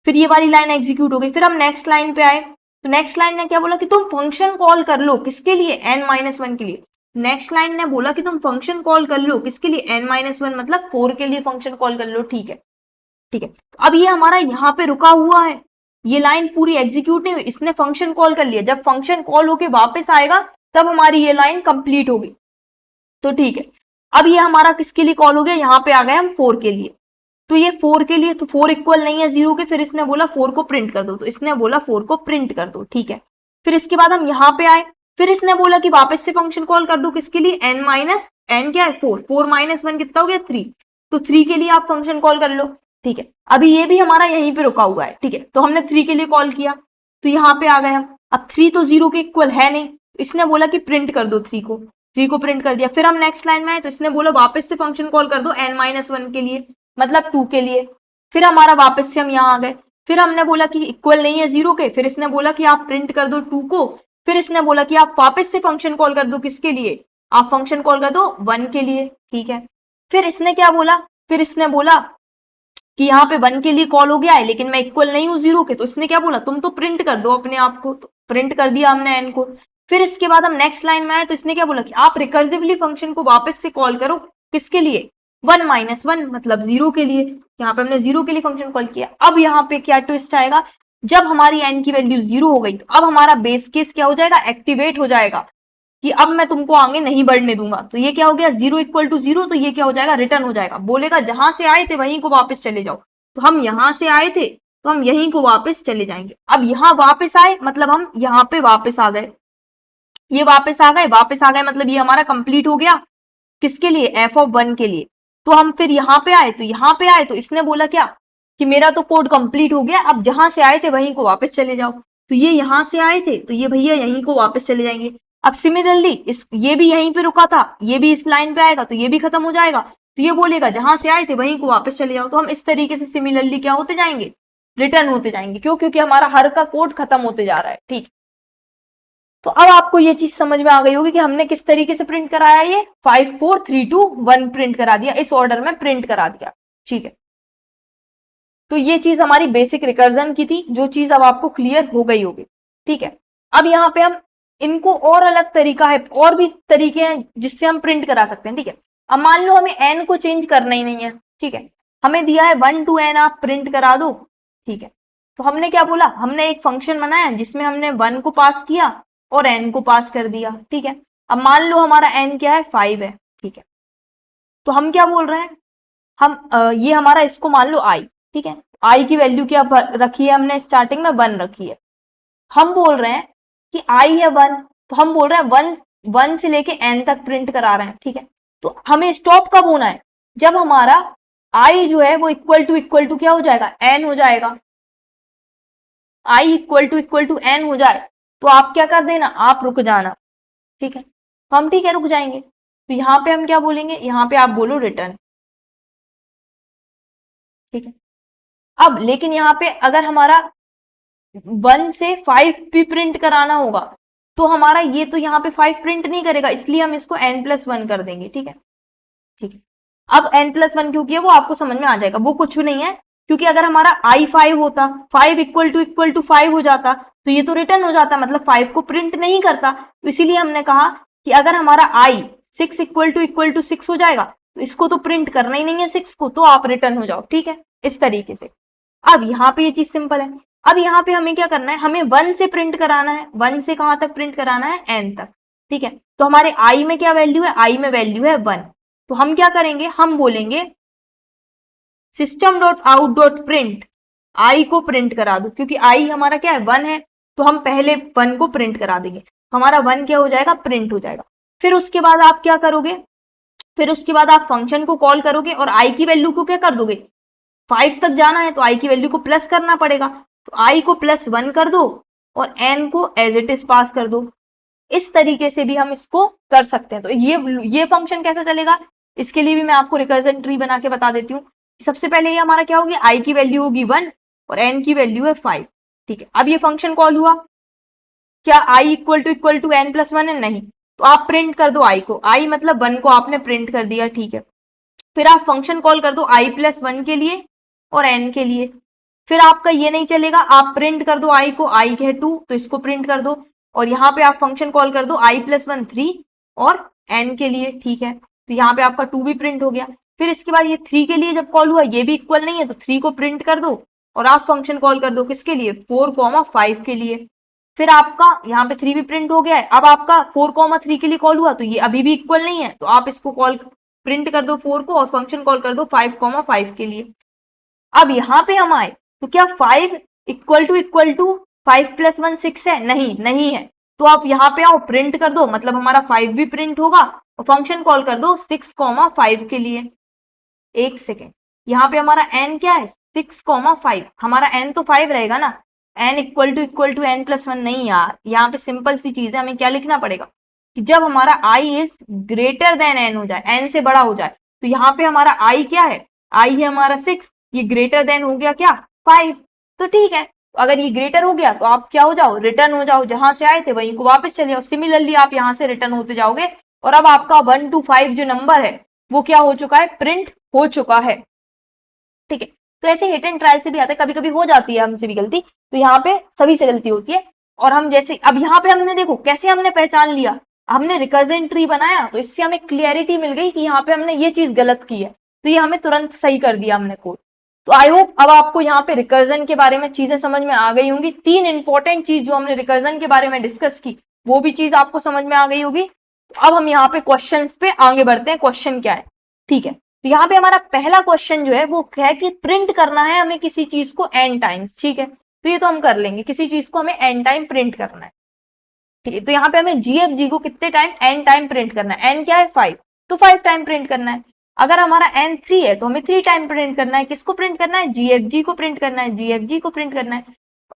फिर ये वाली लाइन एग्जीक्यूट हो गई, फिर हम नेक्स्ट लाइन पे आए, तो नेक्स्ट लाइन ने क्या बोला कि तुम फंक्शन कॉल कर लो, किसके लिए, n-1 के लिए। नेक्स्ट लाइन ने बोला कि तुम फंक्शन कॉल कर लो किसके लिए, n-1 मतलब 4 के लिए फंक्शन कॉल कर लो, ठीक है, ठीक है। तो अब ये हमारा यहाँ पे रुका हुआ है, ये लाइन पूरी एग्जीक्यूट नहीं हुई, इसने फंक्शन कॉल कर लिया, जब फंक्शन कॉल होके वापस आएगा तब हमारी ये लाइन कंप्लीट होगी, तो ठीक है। अब ये हमारा किसके लिए कॉल हो गया, यहाँ पे आ गए हम 4 के लिए, तो ये 4 के लिए, तो 4 इक्वल नहीं है 0 के, फिर इसने बोला 4 को प्रिंट कर दो, तो इसने बोला 4 को प्रिंट कर दो, ठीक है। फिर इसके बाद हम यहाँ पे आए, फिर इसने बोला कि वापस से फंक्शन कॉल कर दो किसके लिए, n क्या है 4, 4 - 1 कितना हो गया 3, तो 3 के लिए आप फंक्शन कॉल कर लो, ठीक है। अभी ये भी हमारा यहीं पे रुका हुआ है, ठीक है। तो हमने 3 के लिए कॉल किया, तो यहाँ पे आ गए हम, अब 3 तो 0 के इक्वल है नहीं, इसने बोला कि प्रिंट कर दो 3 को, 3 को प्रिंट कर दिया। फिर हम नेक्स्ट लाइन में आए, तो इसने बोला वापस से फंक्शन कॉल कर दो n-1 के लिए, मतलब 2 के लिए। फिर हमारा वापस से हम यहाँ आ गए, फिर हमने बोला कि इक्वल नहीं है 0 के, फिर इसने बोला कि आप प्रिंट कर दो 2 को, फिर इसने बोला कि आप वापस से फंक्शन कॉल कर दो किसके लिए, आप फंक्शन कॉल कर दो 1 के लिए, ठीक है। फिर इसने क्या बोला, फिर इसने बोला कि यहाँ पे 1 के लिए कॉल हो गया है लेकिन मैं इक्वल नहीं हूँ 0 के, तो इसने क्या बोला, तुम तो प्रिंट कर दो अपने आप को, तो प्रिंट कर दिया हमने n को। फिर इसके बाद हम नेक्स्ट लाइन में आए, तो इसने क्या बोला कि आप रिकर्सिवली फंक्शन को वापस से कॉल करो किसके लिए, 1 - 1 मतलब 0 के लिए, यहाँ पे हमने 0 के लिए फंक्शन कॉल किया। अब यहाँ पे क्या ट्विस्ट आएगा, जब हमारी n की वैल्यू 0 हो गई तो अब हमारा बेस केस क्या हो जाएगा, एक्टिवेट हो जाएगा कि अब मैं तुमको आगे नहीं बढ़ने दूंगा। तो ये क्या हो गया, 0 = 0, तो ये क्या हो जाएगा, रिटर्न हो जाएगा, बोलेगा जहां से आए थे वहीं को वापस चले जाओ। तो हम यहां से आए थे तो हम यहीं को वापस चले जाएंगे। अब यहाँ वापस आए मतलब हम यहाँ पे वापस आ गए, ये वापस आ गए, वापस आ गए मतलब ये हमारा कंप्लीट हो गया किसके लिए, f(1) के लिए। तो हम फिर यहाँ पे आए, तो यहाँ पे आए तो इसने बोला क्या कि मेरा तो कोड कंप्लीट हो गया, अब जहां से आए थे वहीं को वापस चले जाओ। तो ये यहाँ से आए थे तो ये भैया यहीं को वापस चले जाएंगे। अब सिमिलरली ये भी यहीं पे रुका था, ये भी इस लाइन पे आएगा तो ये भी खत्म हो जाएगा, तो ये बोलेगा जहां से आए थे वहीं को वापस चले जाओ। तो हम इस तरीके से सिमिलरली क्या होते जाएंगे, रिटर्न होते जाएंगे, क्यों, क्योंकि हमारा हर का कोड खत्म होते जा रहा है, ठीक। तो अब आपको ये चीज समझ में आ गई होगी कि हमने किस तरीके से प्रिंट कराया, ये 5 4 3 2 1 प्रिंट करा दिया, इस ऑर्डर में प्रिंट करा दिया, ठीक है। तो ये चीज हमारी बेसिक रिकर्जन की थी, जो चीज अब आपको क्लियर हो गई होगी, ठीक है। अब यहाँ पे हम इनको और अलग तरीका है, और भी तरीके हैं जिससे हम प्रिंट करा सकते हैं, ठीक है। अब मान लो हमें n को चेंज करना ही नहीं है, ठीक है, हमें दिया है 1 to n आप प्रिंट करा दो, ठीक है। तो हमने क्या बोला, हमने एक फंक्शन बनाया जिसमें हमने 1 को पास किया और n को पास कर दिया, ठीक है। अब मान लो हमारा n क्या है, 5 है, ठीक है। तो हम क्या बोल रहे हैं, हम ये हमारा इसको मान लो i, ठीक है। i की वैल्यू क्या रखी है हमने, स्टार्टिंग में 1 रखी है। हम बोल रहे हैं कि i है 1, तो हम बोल रहे हैं 1 से लेके n तक प्रिंट करा रहे हैं, ठीक है। तो हमें स्टॉप कब होना है, जब हमारा i जो है वो इक्वल टू क्या हो जाएगा, n हो जाएगा। i इक्वल टू n हो जाए तो आप क्या कर देना, आप रुक जाना, ठीक है। तो हम ठीक है रुक जाएंगे, तो यहाँ पे हम क्या बोलेंगे, यहाँ पे आप बोलो रिटर्न, ठीक है। अब लेकिन यहाँ पे अगर हमारा 1 से 5 भी प्रिंट कराना होगा तो हमारा ये तो यहाँ पे 5 प्रिंट नहीं करेगा, इसलिए हम इसको n+1 कर देंगे, ठीक है, ठीक है। अब n+1 क्यों किया वो आपको समझ में आ जाएगा, वो कुछ नहीं है, क्योंकि अगर हमारा आई 5 होता, 5 इक्वल टू 5 हो जाता तो ये तो रिटर्न हो जाता, मतलब 5 को प्रिंट नहीं करता। तो इसीलिए हमने कहा कि अगर हमारा आई 6 इक्वल टू 6 हो जाएगा तो इसको तो प्रिंट करना ही नहीं है 6 को, तो आप रिटर्न हो जाओ। ठीक है, इस तरीके से। अब यहाँ पे ये चीज सिंपल है। अब यहाँ पे हमें क्या करना है, हमें 1 से प्रिंट कराना है। 1 से कहां तक प्रिंट कराना है, n तक। ठीक है, तो हमारे i में क्या वैल्यू है, i में वैल्यू है 1। तो हम क्या करेंगे, हम बोलेंगे system dot out dot print I को प्रिंट करा दो, क्योंकि आई हमारा क्या है 1 है, तो हम पहले 1 को प्रिंट करा देंगे। हमारा 1 क्या हो जाएगा, प्रिंट हो जाएगा। फिर उसके बाद आप क्या करोगे, फिर उसके बाद आप फंक्शन को कॉल करोगे और आई की वैल्यू को क्या कर दोगे, 5 तक जाना है तो आई की वैल्यू को प्लस करना पड़ेगा, तो आई को +1 कर दो और एन को एज इट इज पास कर दो। इस तरीके से भी हम इसको कर सकते हैं। तो ये फंक्शन कैसे चलेगा, इसके लिए भी मैं आपको रिकर्जन ट्री बना के बता देती हूँ। सबसे पहले ये हमारा क्या होगी, आई की वैल्यू होगी 1 और एन की वैल्यू है 5। ठीक है, अब ये फंक्शन कॉल हुआ, क्या I equal to N plus 1 है, नहीं, तो आप प्रिंट कर दो आई को, आई मतलब 1 को आपने प्रिंट कर दिया। ठीक है, फिर आप फंक्शन कॉल कर दो आई +1 के लिए और एन के लिए। फिर आपका ये नहीं चलेगा, आप प्रिंट कर दो आई को, आई है 2 तो इसको प्रिंट कर दो, और यहाँ पे आप फंक्शन कॉल कर दो आई +1 3 और एन के लिए। ठीक है, तो यहाँ पे आपका 2 भी प्रिंट हो गया। फिर इसके बाद ये 3 के लिए जब कॉल हुआ, ये भी इक्वल नहीं है तो 3 को प्रिंट कर दो और आप फंक्शन कॉल कर दो किसके लिए, 4,5 के लिए। फिर आपका यहाँ पे 3 भी प्रिंट हो गया है। अब आपका 4,3 के लिए कॉल हुआ तो ये अभी भी इक्वल नहीं है, तो आप इसको कॉल प्रिंट कर दो 4 को और फंक्शन कॉल कर दो 5,5 के लिए। अब यहाँ पे हम आए तो क्या 5 इक्वल टू 5 + 1 6 है, नहीं, नहीं है, तो आप यहाँ पे आओ प्रिंट कर दो, मतलब हमारा 5 भी प्रिंट होगा और फंक्शन कॉल कर दो 6,5 के लिए। एक सेकेंड, यहाँ पे हमारा n क्या है, 6,5, हमारा n तो 5 रहेगा ना, n इक्वल टू n +1 नहीं यार, यहाँ पे सिंपल सी चीज है, हमें क्या लिखना पड़ेगा कि जब हमारा i is greater then n हो जाए, n से बड़ा हो जाए, तो यहाँ पे हमारा i क्या है, i है हमारा 6, ये ग्रेटर देन हो गया क्या, 5। तो ठीक है, अगर ये ग्रेटर हो गया तो आप क्या हो जाओ, रिटर्न हो जाओ, जहां से आए थे वहीं को वापस चले जाओ। सिमिलरली आप यहाँ से रिटर्न होते जाओगे और अब आपका 1 to 5 जो नंबर है वो क्या हो चुका है, प्रिंट हो चुका है। ठीक है, तो ऐसे हिट एंड ट्रायल से भी आता है, कभी कभी हो जाती है हमसे भी गलती, तो यहाँ पे सभी से गलती होती है। और हम जैसे अब यहाँ पे हमने देखो कैसे हमने पहचान लिया, हमने रिकर्जन ट्री बनाया तो इससे हमें क्लियरिटी मिल गई कि यहाँ पे हमने ये चीज गलत की है, तो ये हमें तुरंत सही कर दिया हमने कोड। तो आई होप अब आपको यहाँ पे रिकर्जन के बारे में चीजें समझ में आ गई होंगी। 3 इंपॉर्टेंट चीज जो हमने रिकर्जन के बारे में डिस्कस की वो भी चीज आपको समझ में आ गई होगी। तो अब हम यहाँ पे क्वेश्चंस पे आगे बढ़ते हैं, क्वेश्चन क्या है। ठीक है, तो यहाँ पे हमारा पहला क्वेश्चन जो है वो है कि प्रिंट करना है हमें किसी चीज को n टाइम्स। ठीक है, तो ये तो हम कर लेंगे, किसी चीज को हमें n टाइम प्रिंट करना है। ठीक है, तो यहाँ पे हमें GFG को कितने टाइम, n टाइम प्रिंट करना है, n क्या है 5, तो 5 टाइम प्रिंट करना है। अगर हमारा n 3 है तो हमें 3 टाइम प्रिंट करना है, किसको प्रिंट करना है, GFG को प्रिंट करना है, GFG को प्रिंट करना है।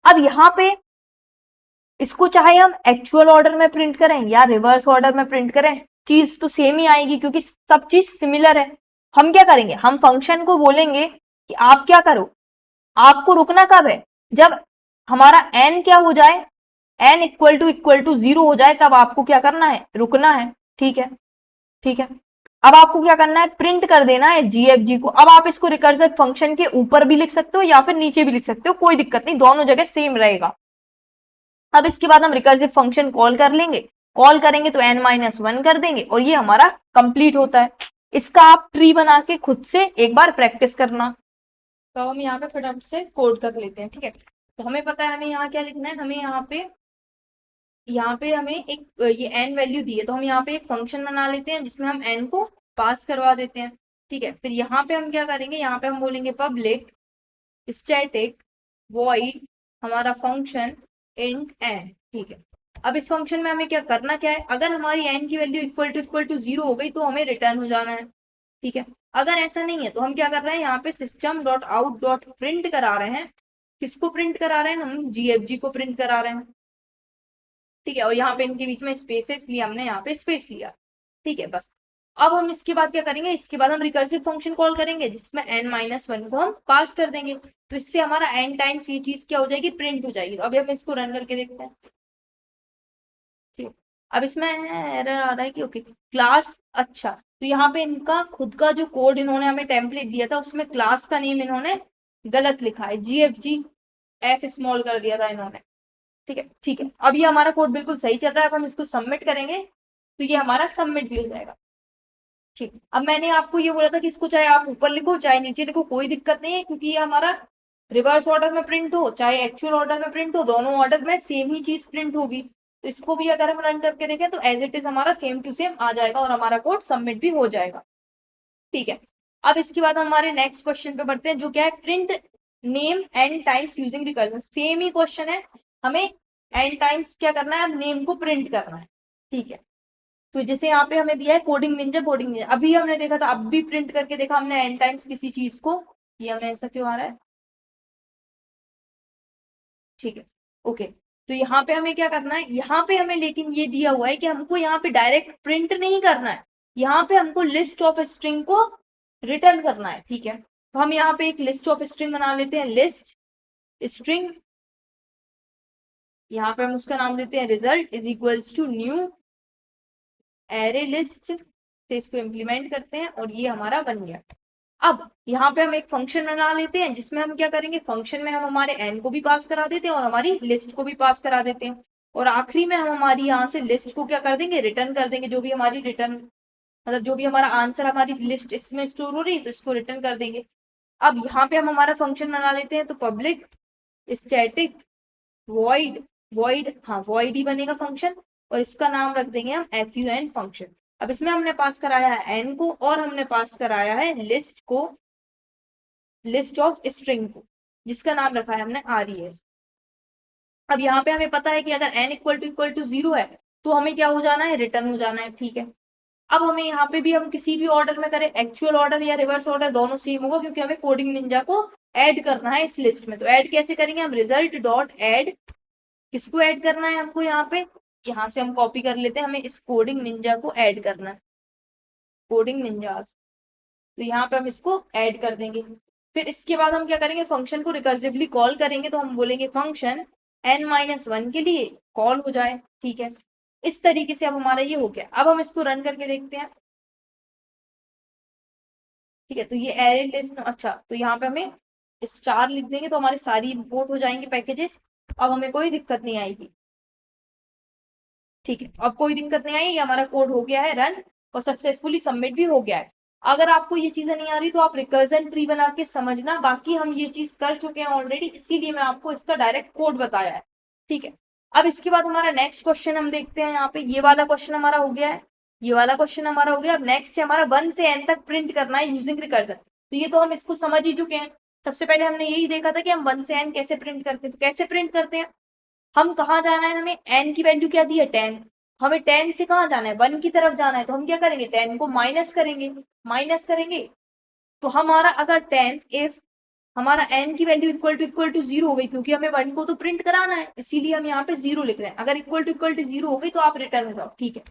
अब यहाँ पे इसको चाहे हम एक्चुअल ऑर्डर में प्रिंट करें या रिवर्स ऑर्डर में प्रिंट करें, चीज तो सेम ही आएगी क्योंकि सब चीज सिमिलर है। हम क्या करेंगे, हम फंक्शन को बोलेंगे कि आप क्या करो, आपको रुकना कब है, जब हमारा n क्या हो जाए, n इक्वल टू 0 हो जाए, तब आपको क्या करना है, रुकना है। ठीक है, ठीक है, अब आपको क्या करना है, प्रिंट कर देना है GFG को। अब आप इसको रिकर्सिव फंक्शन के ऊपर भी लिख सकते हो या फिर नीचे भी लिख सकते हो, कोई दिक्कत नहीं, दोनों जगह सेम रहेगा। अब इसके बाद हम रिकर्सिव फंक्शन कॉल कर लेंगे, कॉल करेंगे तो n-1 कर देंगे और ये हमारा कंप्लीट होता है। इसका आप ट्री बना के खुद से एक बार प्रैक्टिस करना। तो हम यहाँ पे फटाफट से कोड कर लेते हैं। ठीक है, तो हमें पता है हमें यहाँ क्या लिखना है, हमें यहाँ पे हमें एक ये n वैल्यू दी है, तो हम यहाँ पे एक फंक्शन बना लेते हैं जिसमें हम n को पास करवा देते हैं। ठीक है, फिर यहाँ पे हम क्या करेंगे, यहाँ पे हम बोलेंगे पब्लिक स्टैटिक वॉइड हमारा फंक्शन इंट n। ठीक है, अब इस फंक्शन में हमें क्या करना क्या है, अगर हमारी n की वैल्यू इक्वल टू 0 हो गई तो हमें रिटर्न हो जाना है। ठीक है, अगर ऐसा नहीं है तो हम क्या कर रहे हैं, यहाँ पे system dot out dot print करा रहे हैं, किसको प्रिंट करा रहे हैं, हम GFG को प्रिंट करा रहे हैं। ठीक है, और यहाँ पे इनके बीच में स्पेसेस लिया हमने, यहाँ पे स्पेस लिया। ठीक है, बस अब हम इसके बाद क्या करेंगे, इसके बाद हम रिकर्सिव फंक्शन कॉल करेंगे जिसमें n-1 को हम पास कर देंगे, तो इससे हमारा n टाइम्स ये चीज क्या हो जाएगी, प्रिंट हो जाएगी। तो अभी हम इसको रन करके देखते हैं। ठीक, अब इसमें एरर आ रहा है कि ओके क्लास, अच्छा तो यहाँ पे इनका खुद का जो कोड इन्होंने हमें टेम्पलेट दिया था उसमें क्लास का नेम इन्होंने गलत लिखा है, GFG F स्मॉल कर दिया था इन्होंने। ठीक है ठीक है, अब ये हमारा कोड बिल्कुल सही चल रहा है। अब हम इसको सबमिट करेंगे तो ये हमारा सबमिट भी हो जाएगा। ठीक, अब मैंने आपको ये बोला था कि इसको चाहे आप ऊपर लिखो चाहे नीचे लिखो कोई दिक्कत नहीं है, क्योंकि ये हमारा रिवर्स ऑर्डर में प्रिंट हो चाहे एक्चुअल ऑर्डर में प्रिंट हो, दोनों ऑर्डर में सेम ही चीज प्रिंट होगी। तो इसको भी अगर हम रन करके देखें तो एज इट इज हमारा सेम टू सेम आ जाएगा और हमारा कोड सबमिट भी हो जाएगा। ठीक है, अब इसके बाद हमारे नेक्स्ट क्वेश्चन पे बढ़ते हैं, जो क्या है print name and times using recursion. Same he question है, हमें एंड टाइम्स क्या करना है, नेम को प्रिंट करना है। ठीक है, तो जैसे यहाँ पे हमें दिया है कोडिंग निंजा, अभी हमने देखा था, अब भी प्रिंट करके देखा हमने एंड टाइम्स किसी चीज को, ये हमें ऐसा क्यों आ रहा है। ठीक है, ओके, तो यहाँ पे हमें क्या करना है, यहाँ पे हमें लेकिन ये दिया हुआ है कि हमको यहाँ पे डायरेक्ट प्रिंट नहीं करना है, यहाँ पे हमको लिस्ट ऑफ स्ट्रिंग को रिटर्न करना है। ठीक है, तो हम यहाँ पे एक लिस्ट ऑफ स्ट्रिंग बना लेते हैं, लिस्ट स्ट्रिंग, यहाँ पे हम उसका नाम देते हैं result is equals to new array list, से इसको इम्प्लीमेंट करते हैं और ये हमारा बन गया। अब यहाँ पे हम एक फंक्शन बना लेते हैं जिसमें हम क्या करेंगे, फंक्शन में हम हमारे एन को भी पास करा देते हैं और हमारी लिस्ट को भी पास करा देते हैं, और आखिरी में हम हमारी यहाँ से लिस्ट को क्या कर देंगे, रिटर्न कर देंगे, जो भी हमारी रिटर्न मतलब जो भी हमारा आंसर हमारी लिस्ट इसमें स्टोर हो रही है तो इसको रिटर्न कर देंगे। अब यहाँ पे हम हमारा फंक्शन बना लेते हैं, तो पब्लिक स्टैटिक वॉइड, वॉइड हाँ वॉइड ही बनेगा फंक्शन, और इसका नाम रख देंगे हम fun फंक्शन। अब इसमें हमने पास कराया है एन को और हमने पास कराया है लिस्ट को, लिस्ट ऑफ स्ट्रिंग को, जिसका नाम रखा है हमने res। अब यहाँ पे हमें पता है कि अगर n इक्वल टू 0 है तो हमें क्या हो जाना है, रिटर्न हो जाना है। ठीक है, अब हमें यहाँ पे भी हम किसी भी ऑर्डर में करें, एक्चुअल ऑर्डर या रिवर्स ऑर्डर दोनों सेम होगा, क्योंकि हमें कोडिंग निंजा को ऐड करना है इस लिस्ट में। तो ऐड कैसे करेंगे हम, रिजल्ट डॉट ऐड, किसको ऐड करना है हमको, यहाँ पे यहाँ से हम कॉपी कर लेते हैं, हमें इस कोडिंग निंजा को ऐड करना है, कोडिंग निंजास, तो यहाँ पे हम इसको ऐड कर देंगे। फिर इसके बाद हम क्या करेंगे, फंक्शन को रिकर्सिवली कॉल करेंगे, तो हम बोलेंगे फंक्शन n-1 के लिए कॉल हो जाए। ठीक है, इस तरीके से अब हमारा ये हो गया। अब हम इसको रन करके देखते हैं। ठीक है, तो ये एरे लिस्ट, अच्छा तो यहाँ पे हमें स्टार लिख देंगे तो हमारी सारी इंपोर्ट हो जाएंगे पैकेजेस, अब हमें कोई दिक्कत नहीं आएगी। ठीक है, अब कोई दिक्कत नहीं आई, ये हमारा कोड हो गया है रन और सक्सेसफुली सबमिट भी हो गया है। अगर आपको ये चीजें नहीं आ रही तो आप रिकर्जन ट्री बना के समझना, बाकी हम ये चीज कर चुके हैं ऑलरेडी, इसीलिए मैं आपको इसका डायरेक्ट कोड बताया है। ठीक है, अब इसके बाद हमारा नेक्स्ट क्वेश्चन हम देखते हैं। यहाँ पे ये वाला क्वेश्चन हमारा हो गया है, ये वाला क्वेश्चन हमारा हो गया। अब नेक्स्ट है हमारा 1 से n तक प्रिंट करना है यूजिंग रिकर्जन। तो ये तो हम इसको समझ ही चुके हैं, सबसे पहले हमने यही देखा था कि हम 1 से n कैसे प्रिंट करते हैं। तो कैसे प्रिंट करते हैं, हम कहाँ जाना है, हमें n की वैल्यू क्या दी है 10, हमें 10 से कहाँ जाना है 1 की तरफ जाना है, तो हम क्या करेंगे 10 को माइनस करेंगे, माइनस करेंगे तो हमारा अगर 10 इफ हमारा n की वैल्यू इक्वल टू 0 हो गई, क्योंकि हमें 1 को तो प्रिंट कराना है इसीलिए हम यहाँ पे 0 लिख रहे हैं, अगर इक्वल टू 0 हो गई तो आप रिटर्न हो जाओ। ठीक है,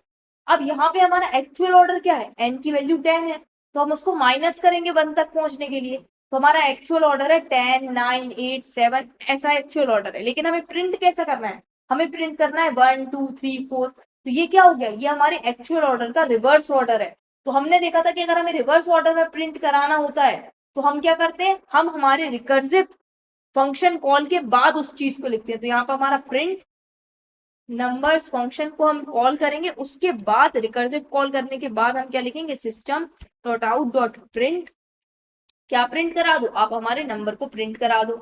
अब यहाँ पे हमारा एक्चुअल ऑर्डर क्या है, n की वैल्यू 10 है, तो हम उसको माइनस करेंगे 1 तक पहुंचने के लिए, तो हमारा एक्चुअल ऑर्डर है 10 9 8 7, ऐसा एक्चुअल ऑर्डर है। लेकिन हमें प्रिंट कैसा करना है, हमें प्रिंट करना है 1 2 3 4, तो ये क्या हो गया, ये हमारे एक्चुअल ऑर्डर का रिवर्स ऑर्डर है। तो हमने देखा था कि अगर हमें रिवर्स ऑर्डर में प्रिंट कराना होता है तो हम क्या करते हैं, हम हमारे रिकर्सिव फंक्शन कॉल के बाद उस चीज को लिखते हैं। तो यहाँ पर हमारा प्रिंट नंबर्स फंक्शन को हम कॉल करेंगे, उसके बाद रिकर्सिव कॉल करने के बाद हम क्या लिखेंगे, system dot out dot print, क्या प्रिंट करा दो, आप हमारे नंबर को प्रिंट करा दो,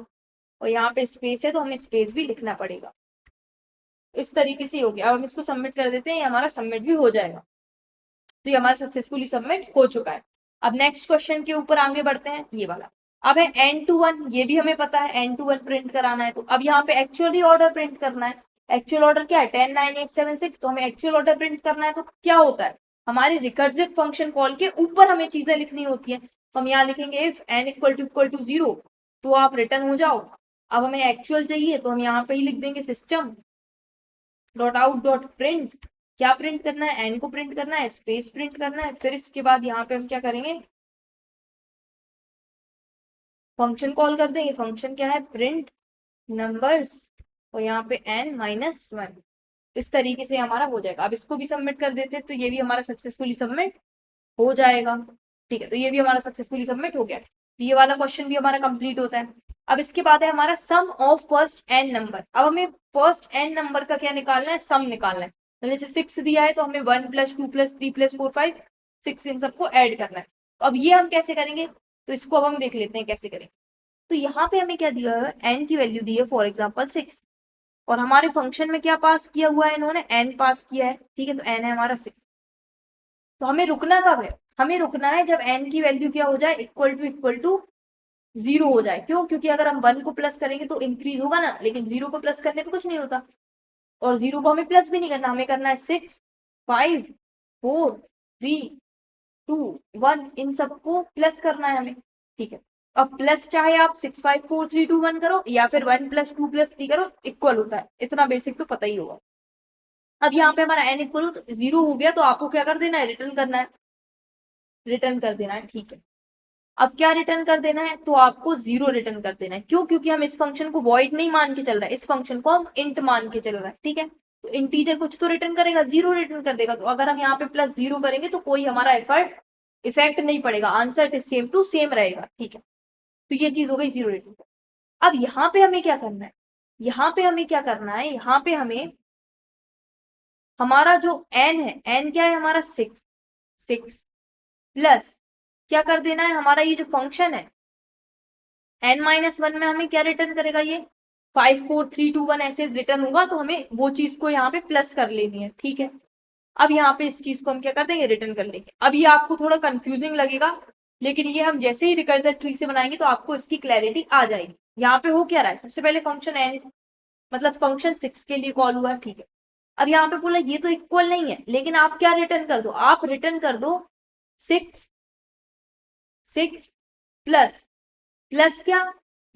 और यहाँ पे स्पेस है तो हमें स्पेस भी लिखना पड़ेगा। इस तरीके से हो गया। अब हम इसको सबमिट कर देते हैं, ये हमारा सबमिट भी हो जाएगा। तो ये हमारा सक्सेसफुली सबमिट हो चुका है। अब नेक्स्ट क्वेश्चन के ऊपर आगे बढ़ते हैं, ये वाला अब है n-1, ये भी हमें पता है n-1 प्रिंट कराना है। तो अब यहाँ पे एक्चुअली ऑर्डर प्रिंट करना है, एक्चुअल ऑर्डर क्या है 10 9 8 7 6, तो हमें एक्चुअल ऑर्डर प्रिंट करना है। तो क्या होता है, हमारे रिकर्सिव फंक्शन कॉल के ऊपर हमें चीजें लिखनी होती है, तो हम यहाँ लिखेंगे इफ n इक्वल टू 0, तो आप रिटर्न हो जाओ। अब हमें एक्चुअल चाहिए तो हम यहाँ पे ही लिख देंगे system dot out dot print, क्या प्रिंट करना है, एन को प्रिंट करना है, स्पेस प्रिंट करना है। फिर इसके बाद यहाँ पे हम क्या करेंगे, फंक्शन कॉल कर देंगे, फंक्शन क्या है प्रिंट नंबर्स, और यहाँ पे n-1, इस तरीके से हमारा हो जाएगा। अब इसको भी सबमिट कर देते तो ये भी हमारा सक्सेसफुली सबमिट हो जाएगा। ठीक है, तो ये भी हमारा सक्सेसफुली सबमिट हो गया। ये वाला क्वेश्चन भी हमारा कंप्लीट होता है। अब इसके बाद है हमारा सम ऑफ फर्स्ट एन नंबर। अब हमें फर्स्ट एन नंबर का क्या निकालना है, सम निकालना है। तो जैसे 6 दिया है तो हमें 1 + 2 + 3 + 4 5 6 इन सबको ऐड करना है। तो अब ये हम कैसे करेंगे, तो इसको अब हम देख लेते हैं कैसे करेंगे। तो यहाँ पे हमें क्या दिया है, एन की वैल्यू दी है फॉर एग्जाम्पल 6, और हमारे फंक्शन में क्या पास किया हुआ है इन्होंने, एन पास किया है, ठीक है। तो एन है हमारा 6। तो हमें रुकना कब है, हमें रुकना है जब एन की वैल्यू क्या हो जाए, इक्वल टू 0 हो जाए। क्यों, क्योंकि अगर हम 1 को प्लस करेंगे तो इंक्रीज होगा ना, लेकिन 0 को प्लस करने पे कुछ नहीं होता, और 0 को हमें प्लस भी नहीं करना, हमें करना है 6 5 4 3 2 1, इन सबको प्लस करना है हमें, ठीक है। अब प्लस चाहे आप 6 5 4 3 2 1 करो या फिर 1 + 2 + 3 करो, इक्वल होता है, इतना बेसिक तो पता ही होगा। अब यहाँ पे हमारा एन इक्वल तो 0 हो गया, तो आपको क्या कर देना है, रिटर्न करना है, रिटर्न कर देना है, ठीक है। अब क्या रिटर्न कर देना है, तो आपको 0 रिटर्न कर देना है। क्यों, क्योंकि हम इस फंक्शन को वॉइड नहीं मान के चल रहा है, इस फंक्शन को हम इंट मान के चल रहा है, ठीक है। तो इंटीजर कुछ तो रिटर्न करेगा, 0 रिटर्न कर देगा। तो अगर हम यहाँ पे +0 करेंगे तो कोई हमारा इफेक्ट नहीं पड़ेगा, आंसर सेम टू सेम रहेगा, ठीक है। तो ये चीज हो गई 0 रिटर्न। अब यहाँ पे हमें क्या करना है, यहाँ पे हमें क्या करना है, यहाँ पे हमें हमारा जो n है, n क्या है हमारा 6 प्लस क्या कर देना है, हमारा ये जो फंक्शन है n-1 में हमें क्या रिटर्न करेगा, ये 5 4 3 2 1 ऐसे रिटर्न होगा, तो हमें वो चीज को यहाँ पे प्लस कर लेनी है, ठीक है। अब यहाँ पे इस चीज को हम क्या कर देंगे, रिटर्न कर लेंगे। अब ये आपको थोड़ा कंफ्यूजिंग लगेगा, लेकिन ये हम जैसे ही रिकर्सिव ट्री से बनाएंगे तो आपको इसकी क्लैरिटी आ जाएगी। यहाँ पे हो क्या रहा है, सबसे पहले फंक्शन n मतलब फंक्शन 6 के लिए कॉल हुआ, ठीक है। अब यहाँ पे बोला ये तो इक्वल नहीं है, लेकिन आप क्या रिटर्न कर दो, आप रिटर्न कर दो 6 प्लस प्लस क्या,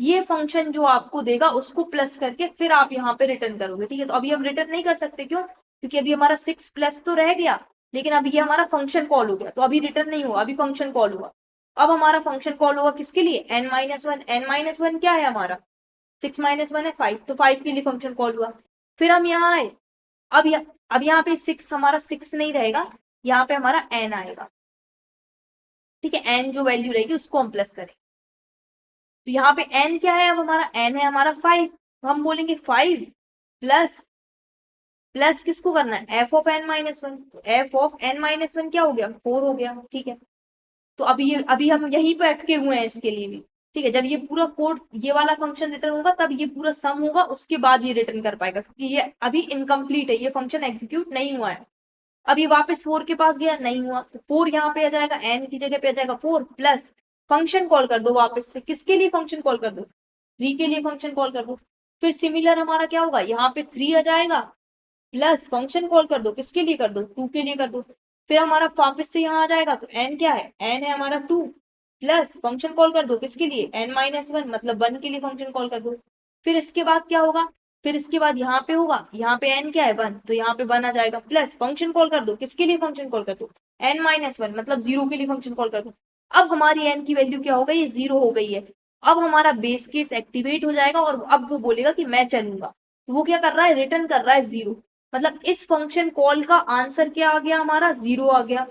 ये फंक्शन जो आपको देगा उसको प्लस करके फिर आप यहाँ पे रिटर्न करोगे, ठीक है। तो अभी हम रिटर्न नहीं कर सकते, क्यों, क्योंकि अभी हमारा 6 प्लस तो रह गया, लेकिन अभी ये हमारा फंक्शन कॉल हो गया, तो अभी रिटर्न नहीं हुआ, अभी फंक्शन कॉल हुआ। अब हमारा फंक्शन कॉल होगा किसके लिए, n-1, n-1 क्या है हमारा, 6 - 1 है 5, तो 5 के लिए फंक्शन कॉल हुआ। फिर हम यहाँ आए, अब यहाँ पे 6 हमारा 6 नहीं रहेगा, यहाँ पे हमारा n आएगा, ठीक है। n जो वैल्यू रहेगी उसको हम प्लस करें। तो यहाँ पे n क्या है, अब हमारा n है हमारा 5, तो हम बोलेंगे 5 प्लस प्लस किसको करना है, f ऑफ n-1, तो f ऑफ n-1 क्या हो गया, 4 हो गया, ठीक है। तो अभी हम यहीं पे अटके हुए हैं इसके लिए भी, ठीक है। जब ये पूरा कोड ये वाला फंक्शन रिटर्न होगा तब ये पूरा सम होगा, उसके बाद ये रिटर्न कर पाएगा, क्योंकि ये अभी इनकम्प्लीट है, ये फंक्शन एग्जीक्यूट नहीं हुआ है। अब ये वापस 4 के पास गया, नहीं हुआ, तो 4 यहाँ पे आ जाएगा, n की जगह पे आ जाएगा 4 प्लस फंक्शन कॉल कर दो वापस से, किसके लिए फंक्शन कॉल कर दो, 3 के लिए फंक्शन कॉल कर दो। फिर सिमिलर हमारा क्या होगा, यहाँ पे 3 आ जाएगा प्लस फंक्शन कॉल कर दो, किसके लिए कर दो, 2 के लिए कर दो। फिर हमारा वापस से यहाँ आ जाएगा, तो n क्या है, n है हमारा 2 प्लस फंक्शन कॉल कर दो किसके लिए, n-1 मतलब 1 के लिए फंक्शन कॉल कर दो। फिर इसके बाद क्या होगा, फिर इसके बाद यहाँ पे होगा, यहाँ पे n क्या है 1, तो यहाँ पे 1 आ जाएगा प्लस फंक्शन कॉल कर दो किसके लिए, फंक्शन कॉल कर दो n-1 मतलब 0 के लिए फंक्शन कॉल कर दो। अब हमारी n की वैल्यू क्या हो गई, 0 हो गई है। अब हमारा बेस केस एक्टिवेट हो जाएगा और अब वो बोलेगा कि मैं चलूंगा, तो वो क्या कर रहा है, रिटर्न कर रहा है 0, मतलब इस फंक्शन कॉल का आंसर क्या आ गया हमारा, 0 आ गया,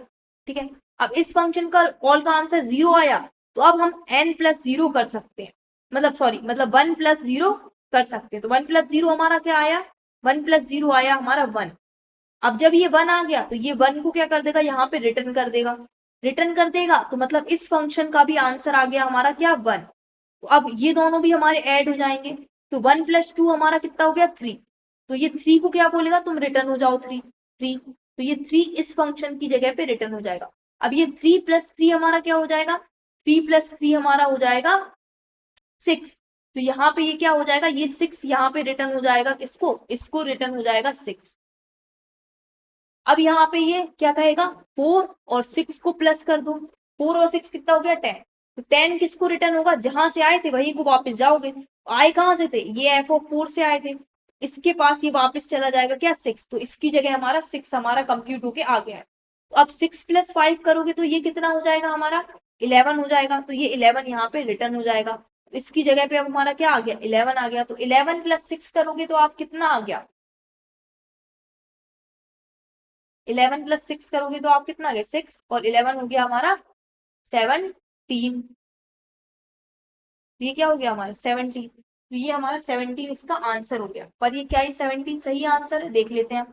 ठीक है। अब इस फंक्शन का कॉल का आंसर 0 आया, तो अब हम n+0 कर सकते हैं, मतलब 1+0 कर सकते हैं। तो 1+0 हमारा क्या आया, 1+0 आया हमारा 1। अब जब ये 1 आ गया तो ये 1 को क्या कर देगा, यहाँ पे रिटर्न कर देगा, रिटर्न कर देगा, तो मतलब इस फंक्शन का भी आंसर आ गया हमारा क्या, 1। तो अब ये दोनों भी हमारे ऐड हो जाएंगे, तो 1+2 हमारा कितना हो गया, 3। तो ये 3 को क्या बोलेगा, तुम रिटर्न हो जाओ 3 तो ये 3 इस फंक्शन की जगह पे रिटर्न हो जाएगा। अब ये 3+3 हमारा क्या हो जाएगा, 3+3 हमारा हो जाएगा 6। तो यहाँ पे ये क्या हो जाएगा, ये 6 यहाँ पे रिटर्न हो जाएगा किसको, इसको रिटर्न हो जाएगा 6। अब यहाँ पे ये क्या कहेगा, 4 और 6 को प्लस कर दो, 4 और 6 कितना हो गया, 10। तो 10 किसको रिटर्न होगा, जहां से आए थे वहीं को वापस जाओगे, आए कहां से थे, ये f(4) से आए थे, इसके पास ये वापस चला जाएगा क्या, 6, तो इसकी जगह हमारा 6 हमारा कंप्यूट होके आ गया है। तो अब 6 + 5 करोगे तो ये कितना हो जाएगा हमारा, 11 हो जाएगा, तो ये 11 यहाँ पे रिटर्न हो जाएगा। तो इसकी जगह पे अब हमारा क्या आ गया, 11 आ गया। तो 11 + 6 करोगे तो आप कितना आ गया, 11 + 6 करोगे तो आप कितना आ गया, 6 और 11 हो गया हमारा 17। तो ये क्या हो गया हमारा 17, तो ये हमारा 17 इसका आंसर हो गया। पर ये क्या, ये 17 सही आंसर है, देख लेते हैं।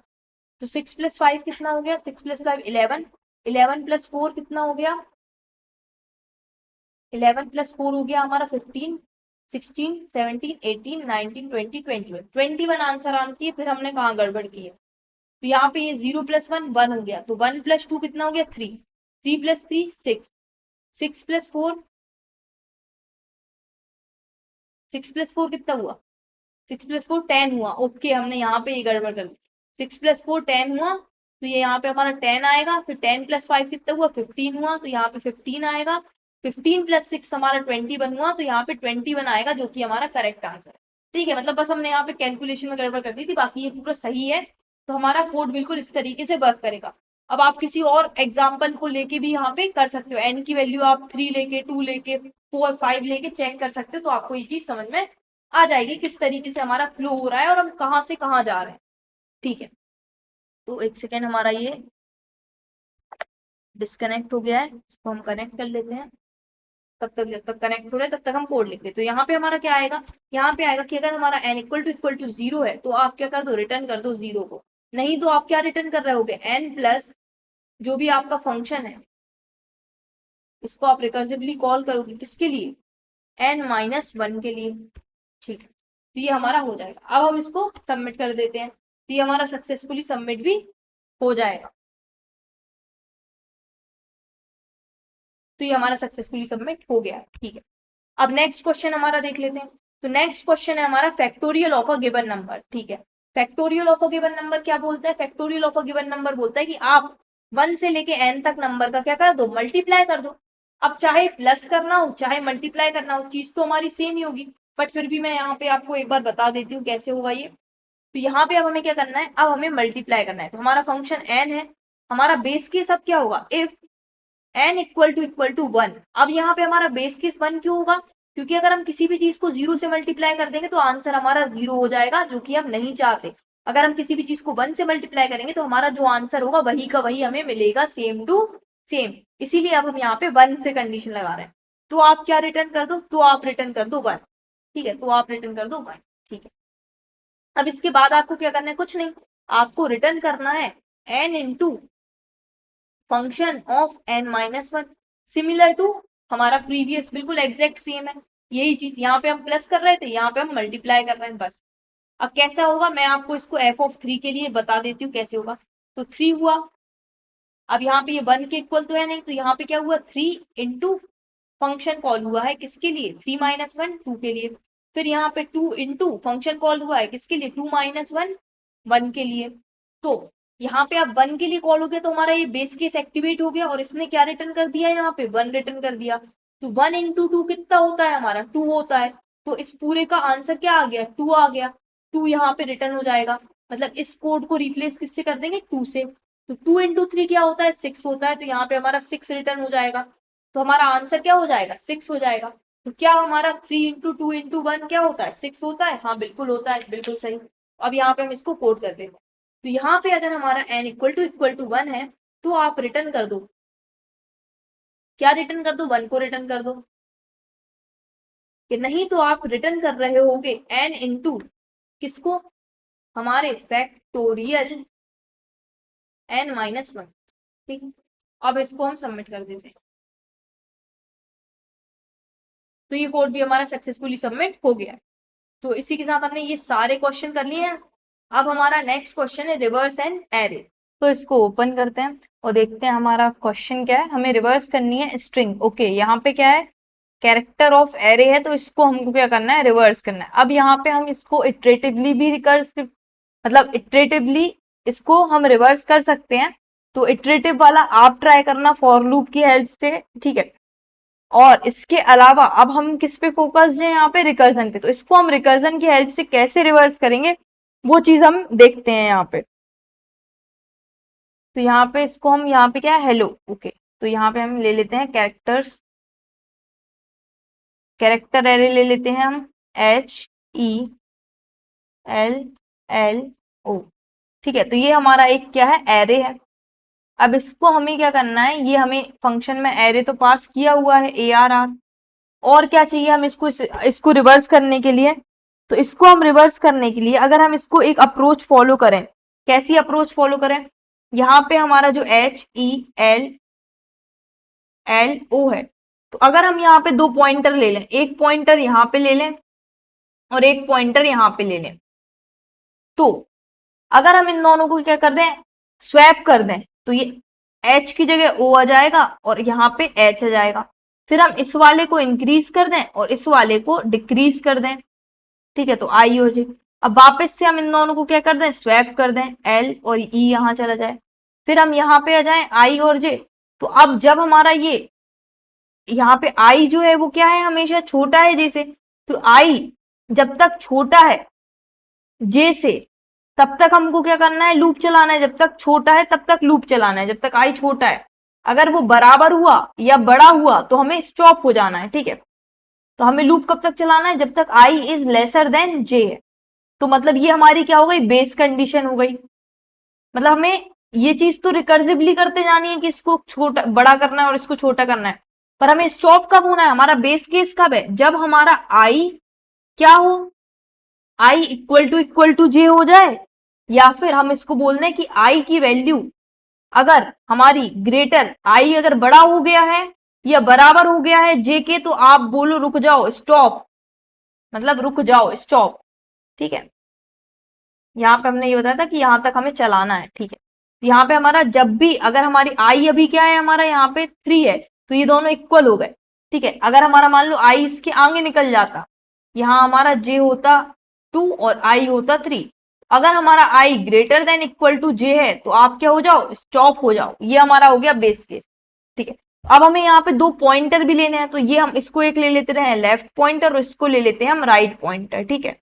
तो 6 + 5 कितना हो गया, 6 + 5 11, 11 + 4 कितना हो गया, 11 + 4 हो गया हमारा 15, 16 17 18 19 20 21, 21 आंसर आती है। फिर हमने कहाँ गड़बड़ की है, तो यहाँ पे ये 0 + 1 1 हो गया, तो 1 + 2 कितना हो गया 3, 3 + 3 6, 6 + 4, 6 + 4 कितना हुआ, 6 + 4 10 हुआ। ओके, हमने यहाँ पे ये गड़बड़ कर दी, 6 + 4 10 हुआ, तो ये यहाँ पे हमारा 10 आएगा। फिर 10 + 5 कितना हुआ 15 हुआ, तो यहाँ पे 15 आएगा। 15 + 6 हमारा 21 हुआ, तो यहाँ पे 21 आएगा, जो कि हमारा करेक्ट आंसर है। ठीक है, मतलब बस हमने यहाँ पे कैलकुलेशन में गड़बड़ कर दी थी, बाकी ये पूरा सही है। तो हमारा कोड बिल्कुल इस तरीके से वर्क करेगा। अब आप किसी और एग्जाम्पल को लेके भी यहाँ पे कर सकते हो, एन की वैल्यू आप 3 लेके 2 लेके 4 5 लेके चेक कर सकते हो, तो आपको ये चीज समझ में आ जाएगी किस तरीके से हमारा फ्लो हो रहा है और हम कहाँ से कहाँ जा रहे हैं। ठीक है, तो एक सेकेंड, हमारा ये डिस्कनेक्ट हो गया है, इसको हम कनेक्ट कर लेते हैं। तब तक जब तक कनेक्ट हो रहा है तब तक हम कोड लिख लेते हैं। तो यहाँ पे हमारा क्या आएगा, यहाँ पे आएगा कि अगर हमारा n == 0 है तो आप क्या कर दो, रिटर्न कर दो 0 को। नहीं तो आप क्या रिटर्न कर रहे होगे, n प्लस जो भी आपका फंक्शन है इसको आप रिकर्सिवली कॉल करोगे, किसके लिए, n-1 के लिए। ठीक है, तो ये हमारा हो जाएगा। अब हम इसको सबमिट कर देते हैं, तो ये हमारा सक्सेसफुली सबमिट भी हो जाएगा। तो ये हमारा सक्सेसफुली सबमिट हो गया। ठीक है, अब नेक्स्ट क्वेश्चन हमारा देख लेते हैं। तो नेक्स्ट क्वेश्चन है हमारा factorial of a given number. ठीक है, factorial of a given number क्या बोलता है, factorial of a given number बोलता है कि आप 1 से लेके n तक नंबर का क्या कर दो, मल्टीप्लाई कर दो। अब चाहे प्लस करना हो चाहे मल्टीप्लाई करना हो, चीज तो हमारी सेम ही होगी, बट फिर भी मैं यहाँ पे आपको एक बार बता देती हूँ कैसे होगा ये। तो यहाँ पे अब हमें क्या करना है, अब हमें मल्टीप्लाई करना है। तो हमारा फंक्शन n है, हमारा बेस केस अब क्या होगा, इफ n == 1। अब यहाँ पे हमारा बेस केस 1 क्यों होगा, क्योंकि अगर हम किसी भी चीज को 0 से मल्टीप्लाई कर देंगे तो आंसर हमारा 0 हो जाएगा, जो कि हम नहीं चाहते। अगर हम किसी भी चीज को 1 से मल्टीप्लाई करेंगे तो हमारा जो आंसर होगा वही का वही हमें मिलेगा, सेम टू सेम। इसीलिए अब हम यहाँ पे 1 से कंडीशन लगा रहे हैं। तो आप क्या रिटर्न कर दो, तो आप रिटर्न कर दो 1। ठीक है, तो आप रिटर्न कर दो 1। ठीक है, अब इसके बाद आपको क्या करना है, कुछ नहीं, आपको रिटर्न करना है n into function of n-1, similar to हमारा प्रीवियस, बिल्कुल एग्जैक्ट सेम है। यही चीज यहाँ पे हम प्लस कर रहे थे, यहाँ पे हम मल्टीप्लाई कर रहे हैं बस। अब कैसा होगा, मैं आपको इसको f(3) के लिए बता देती हूँ कैसे होगा। तो 3 हुआ, अब यहाँ पे ये 1 के इक्वल तो है नहीं, तो यहाँ पे क्या हुआ 3 इंटू फंक्शन कॉल हुआ है किसके लिए, 3-1 2 के लिए। फिर यहाँ पे 2 इंटू फंक्शन कॉल हुआ है किसके लिए, 2-1 1 के लिए। तो यहाँ पे अब 1 के लिए कॉल हो गया, तो हमारा ये बेस केस एक्टिवेट हो गया और इसने क्या रिटर्न कर दिया, यहाँ पे 1 रिटर्न कर दिया। तो 1 इंटू 2 कितना होता है हमारा, 2 होता है। तो इस पूरे का आंसर क्या आ गया, 2 आ गया। 2 यहाँ पे रिटर्न हो जाएगा, मतलब इस कोड को रिप्लेस किससे कर देंगे, 2 से। तो 2 इंटू 3 क्या होता है, 6 होता है। तो यहाँ पे हमारा 6 रिटर्न हो जाएगा, तो हमारा आंसर क्या हो जाएगा, 6 हो जाएगा। तो क्या हमारा 3 इंटू 2 इंटू 1 क्या होता है, 6 होता है। हाँ बिल्कुल होता है, बिल्कुल सही। अब यहाँ पे हम इसको कोड कर देते हैं। तो यहाँ पे अगर हमारा n == 1 है तो आप रिटर्न कर दो, क्या रिटर्न कर दो, 1 को रिटर्न कर दो। कि नहीं तो आप रिटर्न कर रहे होगे n इंटू किसको, हमारे फैक्टोरियल n-1। ठीक है, अब इसको हम सबमिट कर देते हैं। तो ये कोड भी हमारा सक्सेसफुली सबमिट हो गया है। तो इसी के साथ हमने ये सारे क्वेश्चन कर लिए हैं। अब हमारा नेक्स्ट क्वेश्चन है रिवर्स एंड एरे। तो इसको ओपन करते हैं और देखते हैं हमारा क्वेश्चन क्या है। हमें रिवर्स करनी है स्ट्रिंग। ओके, यहाँ पे क्या है, कैरेक्टर ऑफ एरे है, तो इसको हमको क्या करना है, रिवर्स करना है। अब यहाँ पे हम इसको इटरेटिवली भी रिकर्सिव, मतलब इटरेटिवली इसको हम रिवर्स कर सकते हैं। तो इटरेटिव वाला आप ट्राई करना फॉर लूप की हेल्प से, ठीक है। और इसके अलावा अब हम किस पे फोकस्ड हैं, यहाँ पे रिकर्जन पे। तो इसको हम रिकर्जन की हेल्प से कैसे रिवर्स करेंगे वो चीज हम देखते हैं यहाँ पे। तो यहाँ पे इसको हम, यहाँ पे क्या है, हेलो। ओके, तो यहाँ पे हम ले लेते हैं कैरेक्टर्स, कैरेक्टर एरे ले लेते हैं हम, HELLO। ठीक है, तो ये हमारा एक क्या है, एरे है। अब इसको हमें क्या करना है, ये हमें फंक्शन में एरे तो पास किया हुआ है ARR, और क्या चाहिए हम इसको रिवर्स करने के लिए? तो इसको हम रिवर्स करने के लिए अगर हम इसको एक अप्रोच फॉलो करें, कैसी अप्रोच फॉलो करें? यहाँ पे हमारा जो HELLO है, तो अगर हम यहाँ पे 2 पॉइंटर ले लें, एक पॉइंटर यहाँ पे ले लें और एक पॉइंटर यहाँ पे ले लें, तो अगर हम इन दोनों को क्या कर दें, स्वैप कर दें, तो ये H की जगह O आ जाएगा और यहाँ पे H आ जाएगा। फिर हम इस वाले को इंक्रीज कर दें और इस वाले को डिक्रीज कर दें, ठीक है, तो I और J। अब वापस से हम इन दोनों को क्या कर दें, स्वैप कर दें, L और E यहाँ चला जाए। फिर हम यहाँ पे आ जाए I और J। तो अब जब हमारा ये यहाँ पे I जो है वो क्या है, हमेशा छोटा है J से, तो I जब तक छोटा है J से तब तक हमको क्या करना है, लूप चलाना है। जब तक छोटा है तब तक लूप चलाना है, जब तक I छोटा है। अगर वो बराबर हुआ या बड़ा हुआ तो हमें स्टॉप हो जाना है, ठीक है। तो हमें लूप कब तक चलाना है, जब तक I is lesser than J है। तो मतलब ये हमारी क्या हो गई, बेस कंडीशन हो गई। मतलब हमें ये चीज तो रिकर्सिवली करते जानी है कि इसको छोटा बड़ा करना है और इसको छोटा करना है, पर हमें स्टॉप कब होना है, हमारा बेस केस कब है, जब हमारा I क्या हो, I इक्वल टू J हो जाए, या फिर हम इसको बोल दें कि I की वैल्यू अगर हमारी ग्रेटर, I अगर बड़ा हो गया है या बराबर हो गया है J के, तो आप बोलो रुक जाओ, स्टॉप, मतलब रुक जाओ, स्टॉप, ठीक है। यहाँ पे हमने ये बताया था कि यहाँ तक हमें चलाना है, ठीक है। यहाँ पे हमारा जब भी अगर हमारी I अभी क्या है, हमारा यहाँ पे 3 है, तो ये दोनों इक्वल हो गए, ठीक है। अगर हमारा मान लो I इसके आगे निकल जाता, यहाँ हमारा J होता 2 और I होता 3, अगर हमारा I greater than equal to J है, तो आप क्या हो जाओ, स्टॉप हो जाओ। ये हमारा हो गया बेस केस, ठीक है। अब हमें यहाँ पे 2 पॉइंटर भी लेने हैं, तो ये हम इसको एक ले लेते हैं लेफ्ट पॉइंटर और इसको ले लेते हैं हम राइट पॉइंटर, ठीक है।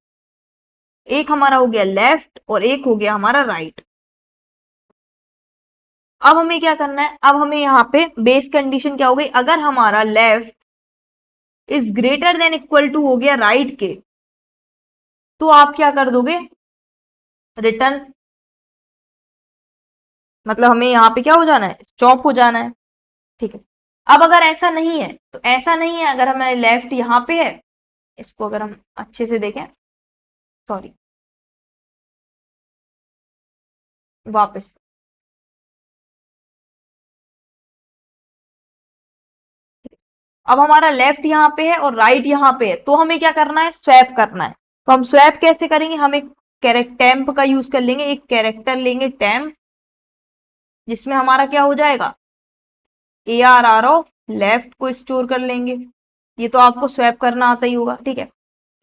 एक हमारा हो गया लेफ्ट और एक हो गया हमारा राइट। अब हमें क्या करना है, अब हमें यहाँ पे बेस कंडीशन क्या हो गई, अगर हमारा left is greater than equal to हो गया राइट के, तो आप क्या कर दोगे, रिटर्न। मतलब हमें यहाँ पे क्या हो जाना है, स्टॉप हो जाना है, ठीक है। अब अगर ऐसा नहीं है, तो ऐसा नहीं है, अगर हमारे लेफ्ट यहाँ पे है, इसको अगर हम अच्छे से देखें, सॉरी वापस, अब हमारा लेफ्ट यहाँ पे है और राइट यहाँ पे है, तो हमें क्या करना है, स्वैप करना है। तो हम स्वैप कैसे करेंगे, हम एक टेम्प का यूज कर लेंगे, एक कैरेक्टर लेंगे टेम्प, जिसमें हमारा क्या हो जाएगा, ARR ऑफ लेफ्ट को स्टोर कर लेंगे। ये तो आपको स्वैप करना आता ही होगा, ठीक है।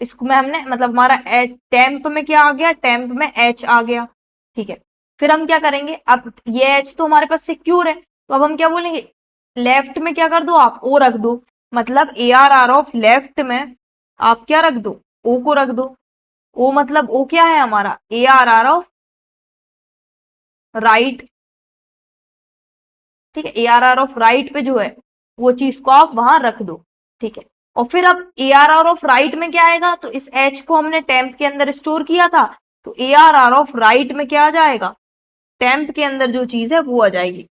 इसको में हमने मतलब हमारा टेम्प में क्या आ गया, टेम्प में H आ गया, ठीक है। फिर हम क्या करेंगे, अब ये H तो हमारे पास सिक्योर है, तो अब हम क्या बोलेंगे, लेफ्ट में क्या कर दो, आप O रख दो। मतलब ARR ऑफ लेफ्ट में आप क्या रख दो, O को रख दो। O मतलब O क्या है हमारा, ARR ऑफ राइट, ठीक है। ARR ऑफ राइट पे जो है वो चीज को आप वहां रख दो, ठीक है। और फिर अब ARR ऑफ राइट में क्या आएगा, तो इस H को हमने टेम्प के अंदर स्टोर किया था, तो ARR ऑफ राइट में क्या आ जाएगा, टेम्प के अंदर जो चीज है वो आ जाएगी।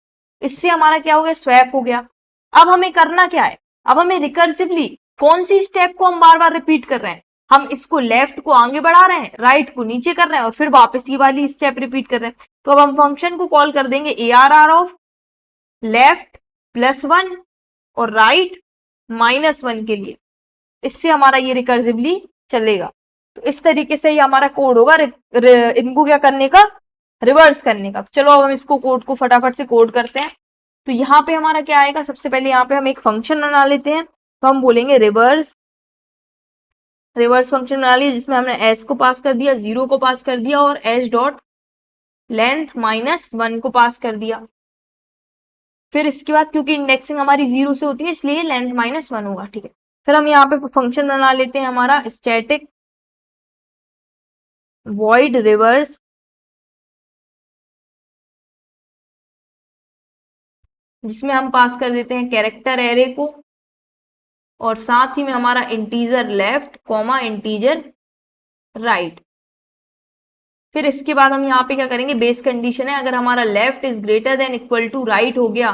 इससे हमारा क्या हो गया, स्वैप हो गया। अब हमें करना क्या है, अब हमें रिकर्सिवली कौन सी स्टेप को हम बार बार रिपीट कर रहे हैं, हम इसको लेफ्ट को आगे बढ़ा रहे हैं, राइट को नीचे कर रहे हैं और फिर वापस ये वाली स्टेप रिपीट कर रहे हैं। तो अब हम फंक्शन को कॉल कर देंगे ARR ऑफ लेफ्ट +1 और राइट -1 के लिए। इससे हमारा ये रिकर्सिवली चलेगा। तो इस तरीके से ये हमारा कोड होगा इनको क्या करने का, रिवर्स करने का। तो चलो अब हम इसको कोड को फटाफट से कोड करते हैं। तो यहाँ पे हमारा क्या आएगा, सबसे पहले यहाँ पे हम एक फंक्शन बना लेते हैं। तो हम बोलेंगे रिवर्स फंक्शन बना लिया, जिसमें हमने s को पास कर दिया, 0 को पास कर दिया और s डॉट लेंथ -1 को पास कर दिया। फिर इसके बाद क्योंकि इंडेक्सिंग हमारी 0 से होती है, इसलिए लेंथ -1 होगा, ठीक है। फिर हम यहाँ पे फंक्शन बना लेते हैं हमारा स्टैटिक वॉइड रिवर्स, जिसमें हम पास कर देते हैं कैरेक्टर एरे को और साथ ही में हमारा integer left comma integer right. फिर इसके बाद हम यहाँ पे क्या करेंगे, बेस कंडीशन है, अगर हमारा left is greater than equal to right हो गया,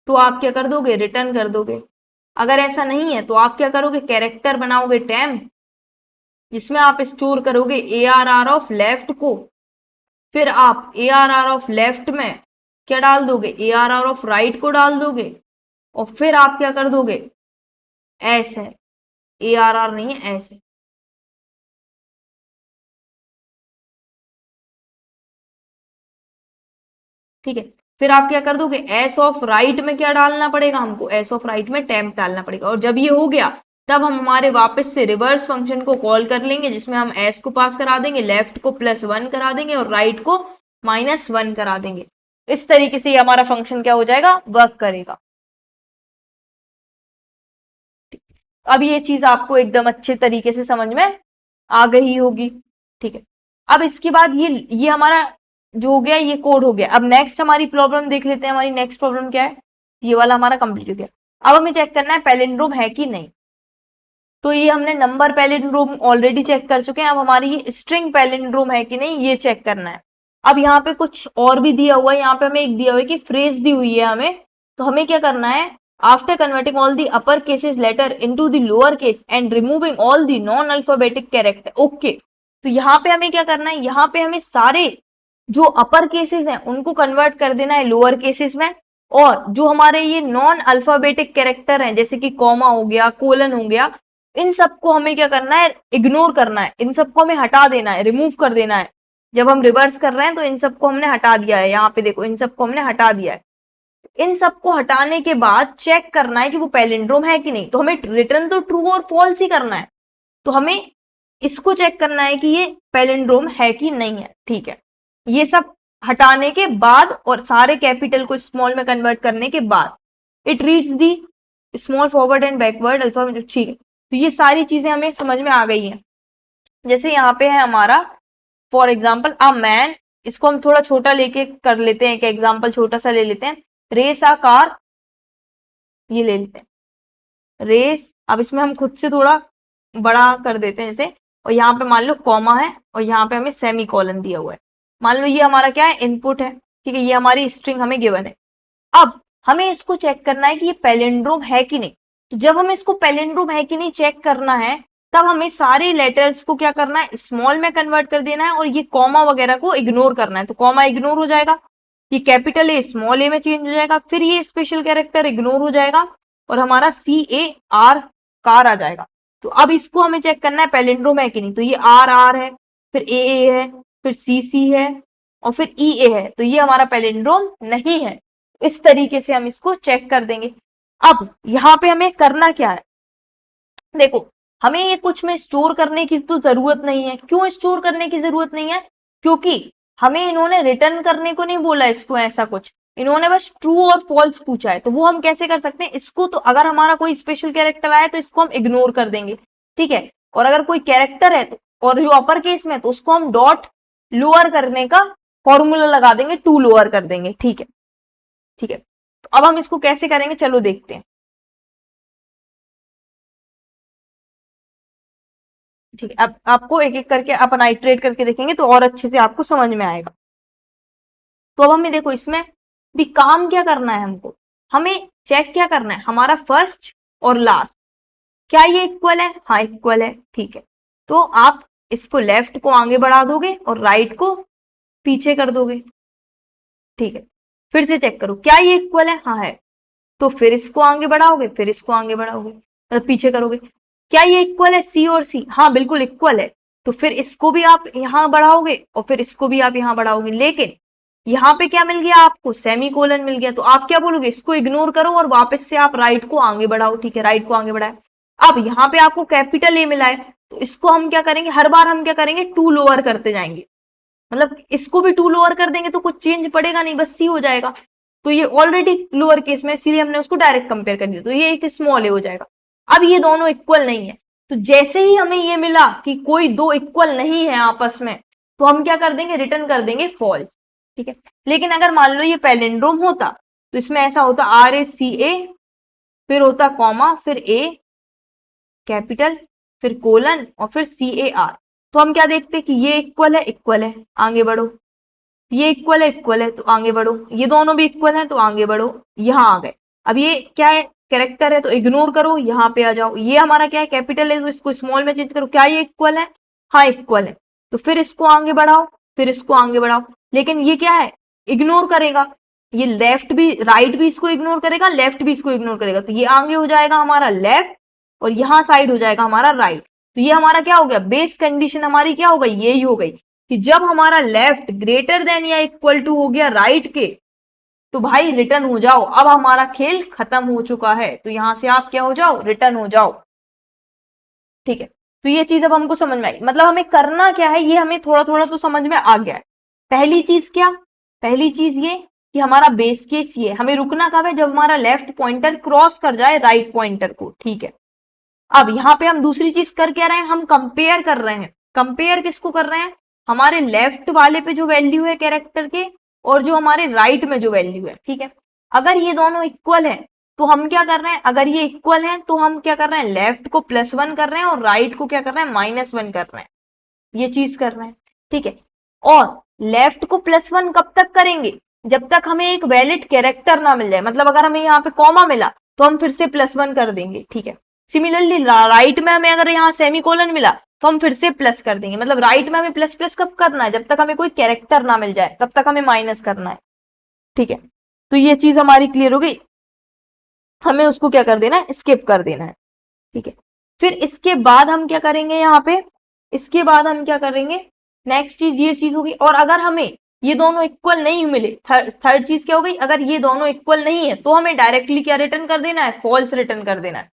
तो आप क्या कर दोगे, रिटर्न कर दोगे। अगर ऐसा नहीं है तो आप क्या करोगे, कैरेक्टर बनाओगे टेम्प, जिसमें आप स्टोर करोगे ARR ऑफ लेफ्ट को, फिर आप ARR ऑफ लेफ्ट में क्या डाल दोगे, ARR ऑफ राइट को डाल दोगे, और फिर आप क्या कर दोगे, एस है, ARR नहीं है, एस है। ठीक है, फिर आप क्या कर दोगे, एस ऑफ राइट में क्या डालना पड़ेगा हमको, एस ऑफ राइट में टेम्प डालना पड़ेगा। और जब ये हो गया तब हम हमारे वापस से रिवर्स फंक्शन को कॉल कर लेंगे, जिसमें हम एस को पास करा देंगे, लेफ्ट को +1 करा देंगे और राइट को -1 करा देंगे। इस तरीके से हमारा फंक्शन क्या हो जाएगा, वर्क करेगा। अब ये चीज आपको एकदम अच्छे तरीके से समझ में आ गई होगी। ठीक है, अब इसके बाद ये हमारा जो हो गया, ये कोड हो गया। अब नेक्स्ट हमारी प्रॉब्लम देख लेते हैं। हमारी नेक्स्ट प्रॉब्लम क्या है, ये वाला हमारा कंप्लीट हो गया। अब हमें चेक करना है पैलिंड्रोम है कि नहीं। तो ये हमने नंबर पैलिंड्रोम ऑलरेडी चेक कर चुके हैं, अब हमारी ये स्ट्रिंग पैलिंड्रोम है कि नहीं ये चेक करना है। अब यहाँ पे कुछ और भी दिया हुआ है, यहाँ पे हमें एक दिया हुआ है कि फ्रेज दी हुई है हमें, तो हमें क्या करना है, after converting all the upper cases letter into the lower case and removing all the non alphabetic character. Okay, तो यहाँ पे हमें क्या करना है, यहाँ पे हमें सारे जो अपर केसेस हैं उनको कन्वर्ट कर देना है लोअर केसेस में, और जो हमारे ये नॉन अल्फाबेटिक कैरेक्टर हैं जैसे कि कॉमा हो गया, कोलन हो गया, इन सबको हमें क्या करना है, इग्नोर करना है, इन सबको हमें हटा देना है, रिमूव कर देना है। जब हम रिवर्स कर रहे हैं तो इन सबको हमने हटा दिया है, यहाँ पे देखो इन सबको हमने हटा दिया है। इन सबको हटाने के बाद चेक करना है कि वो पैलिंड्रोम है कि नहीं। तो हमें रिटर्न तो ट्रू और फॉल्स ही करना है, तो हमें इसको चेक करना है कि ये पैलिंड्रोम है कि नहीं है। ठीक है, ये सब हटाने के बाद और सारे कैपिटल को स्मॉल में कन्वर्ट करने के बाद it reads the small forward and backward alphabet. ठीक है, तो ये सारी चीजें हमें समझ में आ गई हैं। जैसे यहाँ पे है हमारा फॉर एग्जाम्पल अ मैन, इसको हम थोड़ा छोटा लेके कर लेते हैं, एक एग्जाम्पल छोटा सा ले लेते हैं, रेस अ कार, ये ले लेते हैं रेस। अब इसमें हम खुद से थोड़ा बड़ा कर देते हैं जैसे, और यहाँ पे मान लो कॉमा है और यहाँ पे हमें सेमी कॉलन दिया हुआ है। मान लो ये हमारा क्या है, इनपुट है। ठीक है, ये हमारी स्ट्रिंग हमें गिवन है। अब हमें इसको चेक करना है कि ये पैलिंड्रोम है कि नहीं। तो जब हमें इसको पैलिंड्रोम है कि नहीं चेक करना है, तब हमें सारे लेटर्स को क्या करना है, स्मॉल में कन्वर्ट कर देना है और ये कॉमा वगैरह को इग्नोर करना है। तो कॉमा इग्नोर हो जाएगा, ये कैपिटल ए स्मॉल ए में चेंज हो जाएगा, फिर ये स्पेशल कैरेक्टर इग्नोर हो जाएगा और हमारा CAR कार आ जाएगा। तो अब इसको हमें चेक करना है पैलिंड्रोम है कि नहीं। तो ये RR है, फिर AA है, फिर CC है और फिर EA है, तो ये हमारा पैलिंड्रोम नहीं है। इस तरीके से हम इसको चेक कर देंगे। अब यहाँ पे हमें करना क्या है, देखो हमें ये कुछ में स्टोर करने की तो जरूरत नहीं है। क्यों स्टोर करने की जरूरत नहीं है, क्योंकि हमें इन्होंने रिटर्न करने को नहीं बोला इसको, ऐसा कुछ इन्होंने बस ट्रू और फॉल्स पूछा है। तो वो हम कैसे कर सकते हैं इसको, तो अगर हमारा कोई स्पेशल कैरेक्टर आए तो इसको हम इग्नोर कर देंगे। ठीक है, और अगर कोई कैरेक्टर है तो और जो अपर केस में, तो उसको हम डॉट लोअर करने का फॉर्मूला लगा देंगे, टू लोअर कर देंगे। ठीक है, ठीक है, तो अब हम इसको कैसे करेंगे चलो देखते हैं। ठीक है, अब आपको एक एक करके अपन आइट्रेट करके देखेंगे तो और अच्छे से आपको समझ में आएगा। तो अब हमें देखो इसमें भी काम क्या करना है, हमको हमें चेक क्या करना है, हमारा फर्स्ट और लास्ट क्या ये इक्वल है, हाँ इक्वल है। ठीक है, तो आप इसको लेफ्ट को आगे बढ़ा दोगे और राइट को पीछे कर दोगे। ठीक है, फिर से चेक करो क्या ये इक्वल है, हाँ है। तो फिर इसको आगे बढ़ाओगे, फिर इसको आगे बढ़ाओगे, मतलब पीछे करोगे। क्या ये इक्वल है सी और सी, हाँ बिल्कुल इक्वल है। तो फिर इसको भी आप यहां बढ़ाओगे और फिर इसको भी आप यहां बढ़ाओगे, लेकिन यहाँ पे क्या मिल गया आपको, सेमी कोलन मिल गया। तो आप क्या बोलोगे, इसको इग्नोर करो और वापस से आप राइट को आगे बढ़ाओ। ठीक है, राइट को आगे बढ़ाए। अब यहाँ पे आपको कैपिटल ए मिला है, तो इसको हम क्या करेंगे, हर बार हम क्या करेंगे, टू लोअर करते जाएंगे। मतलब इसको भी टू लोअर कर देंगे तो कुछ चेंज पड़ेगा नहीं, बस सी हो जाएगा। तो ये ऑलरेडी लोअर केस में, इसीलिए हमने उसको डायरेक्ट कंपेयर कर दिया, तो ये एक स्मॉल ए हो जाएगा। अब ये दोनों इक्वल नहीं है, तो जैसे ही हमें ये मिला कि कोई दो इक्वल नहीं है आपस में, तो हम क्या कर देंगे, रिटर्न कर देंगे फॉल्स। ठीक है, लेकिन अगर मान लो ये पैलिंड्रोम होता तो इसमें ऐसा होता RACA, फिर होता कॉमा, फिर A कैपिटल, फिर कोलन और फिर CAR। तो हम क्या देखते कि ये इक्वल है आगे बढ़ो, ये इक्वल है तो आगे बढ़ो, ये दोनों भी इक्वल है तो आगे बढ़ो, यहां आ गए। अब ये क्या है, कैरेक्टर है तो इग्नोर करो, यहाँ पे आ जाओ। ये हमारा क्या है, कैपिटल है तो इसको स्मॉल में चेंज करो। क्या ये इक्वल है? हाँ इक्वल है। तो फिर इसको आगे बढ़ाओ, फिर इसको आगे बढ़ाओ। लेकिन ये क्या है, इग्नोर करेगा। ये लेफ्ट भी, राइट भी इसको इग्नोर करेगा, लेफ्ट भी इसको इग्नोर करेगा। तो ये आगे हो जाएगा हमारा लेफ्ट और यहाँ साइड हो जाएगा हमारा राइट। तो ये हमारा क्या हो गया, बेस कंडीशन हमारी क्या हो गई, यही हो गई कि जब हमारा लेफ्ट ग्रेटर देन या इक्वल टू हो गया राइट के, तो भाई रिटर्न हो जाओ। अब हमारा खेल खत्म हो चुका है, तो यहां से आप क्या हो जाओ, रिटर्न हो जाओ। ठीक है, तो ये चीज अब हमको समझ में आई। मतलब हमें करना क्या है, ये हमें थोड़ा थोड़ा तो समझ में आ गया है। पहली चीज क्या, पहली चीज ये कि हमारा बेस केस ये, हमें रुकना कब है, जब हमारा लेफ्ट पॉइंटर क्रॉस कर जाए राइट पॉइंटर को। ठीक है, अब यहाँ पे हम दूसरी चीज कर क्या रहे हैं, हम कंपेयर कर रहे हैं। कंपेयर किसको कर रहे हैं, हमारे लेफ्ट वाले पे जो वैल्यू है कैरेक्टर के और जो हमारे राइट में जो वैल्यू है। ठीक है, अगर ये दोनों इक्वल है तो हम क्या कर रहे हैं, अगर ये इक्वल है तो हम क्या कर रहे हैं, लेफ्ट को +1 कर रहे हैं और राइट को क्या कर रहे हैं, -1 कर रहे हैं। ये चीज कर रहे हैं। ठीक है, और लेफ्ट को +1 कब तक करेंगे, जब तक हमें एक वैलिड कैरेक्टर ना मिल जाए। मतलब अगर हमें यहाँ पे कॉमा मिला तो हम फिर से +1 कर देंगे। ठीक है, सिमिलरली राइट में हमें अगर यहाँ सेमीकोलन मिला तो हम फिर से प्लस कर देंगे। मतलब राइट में हमें प्लस प्लस कब करना है, जब तक हमें कोई कैरेक्टर ना मिल जाए, तब तक हमें माइनस करना है। ठीक है, तो ये चीज हमारी क्लियर हो गई। हमें उसको क्या कर देना है, स्किप कर देना है। ठीक है, फिर इसके बाद हम क्या करेंगे, यहाँ पे इसके बाद हम क्या करेंगे, नेक्स्ट चीज ये चीज होगी। और अगर हमें ये दोनों इक्वल नहीं मिले, थर्ड चीज क्या हो गई, अगर ये दोनों इक्वल नहीं है तो हमें डायरेक्टली क्या रिटर्न कर देना है, फॉल्स रिटर्न कर देना है।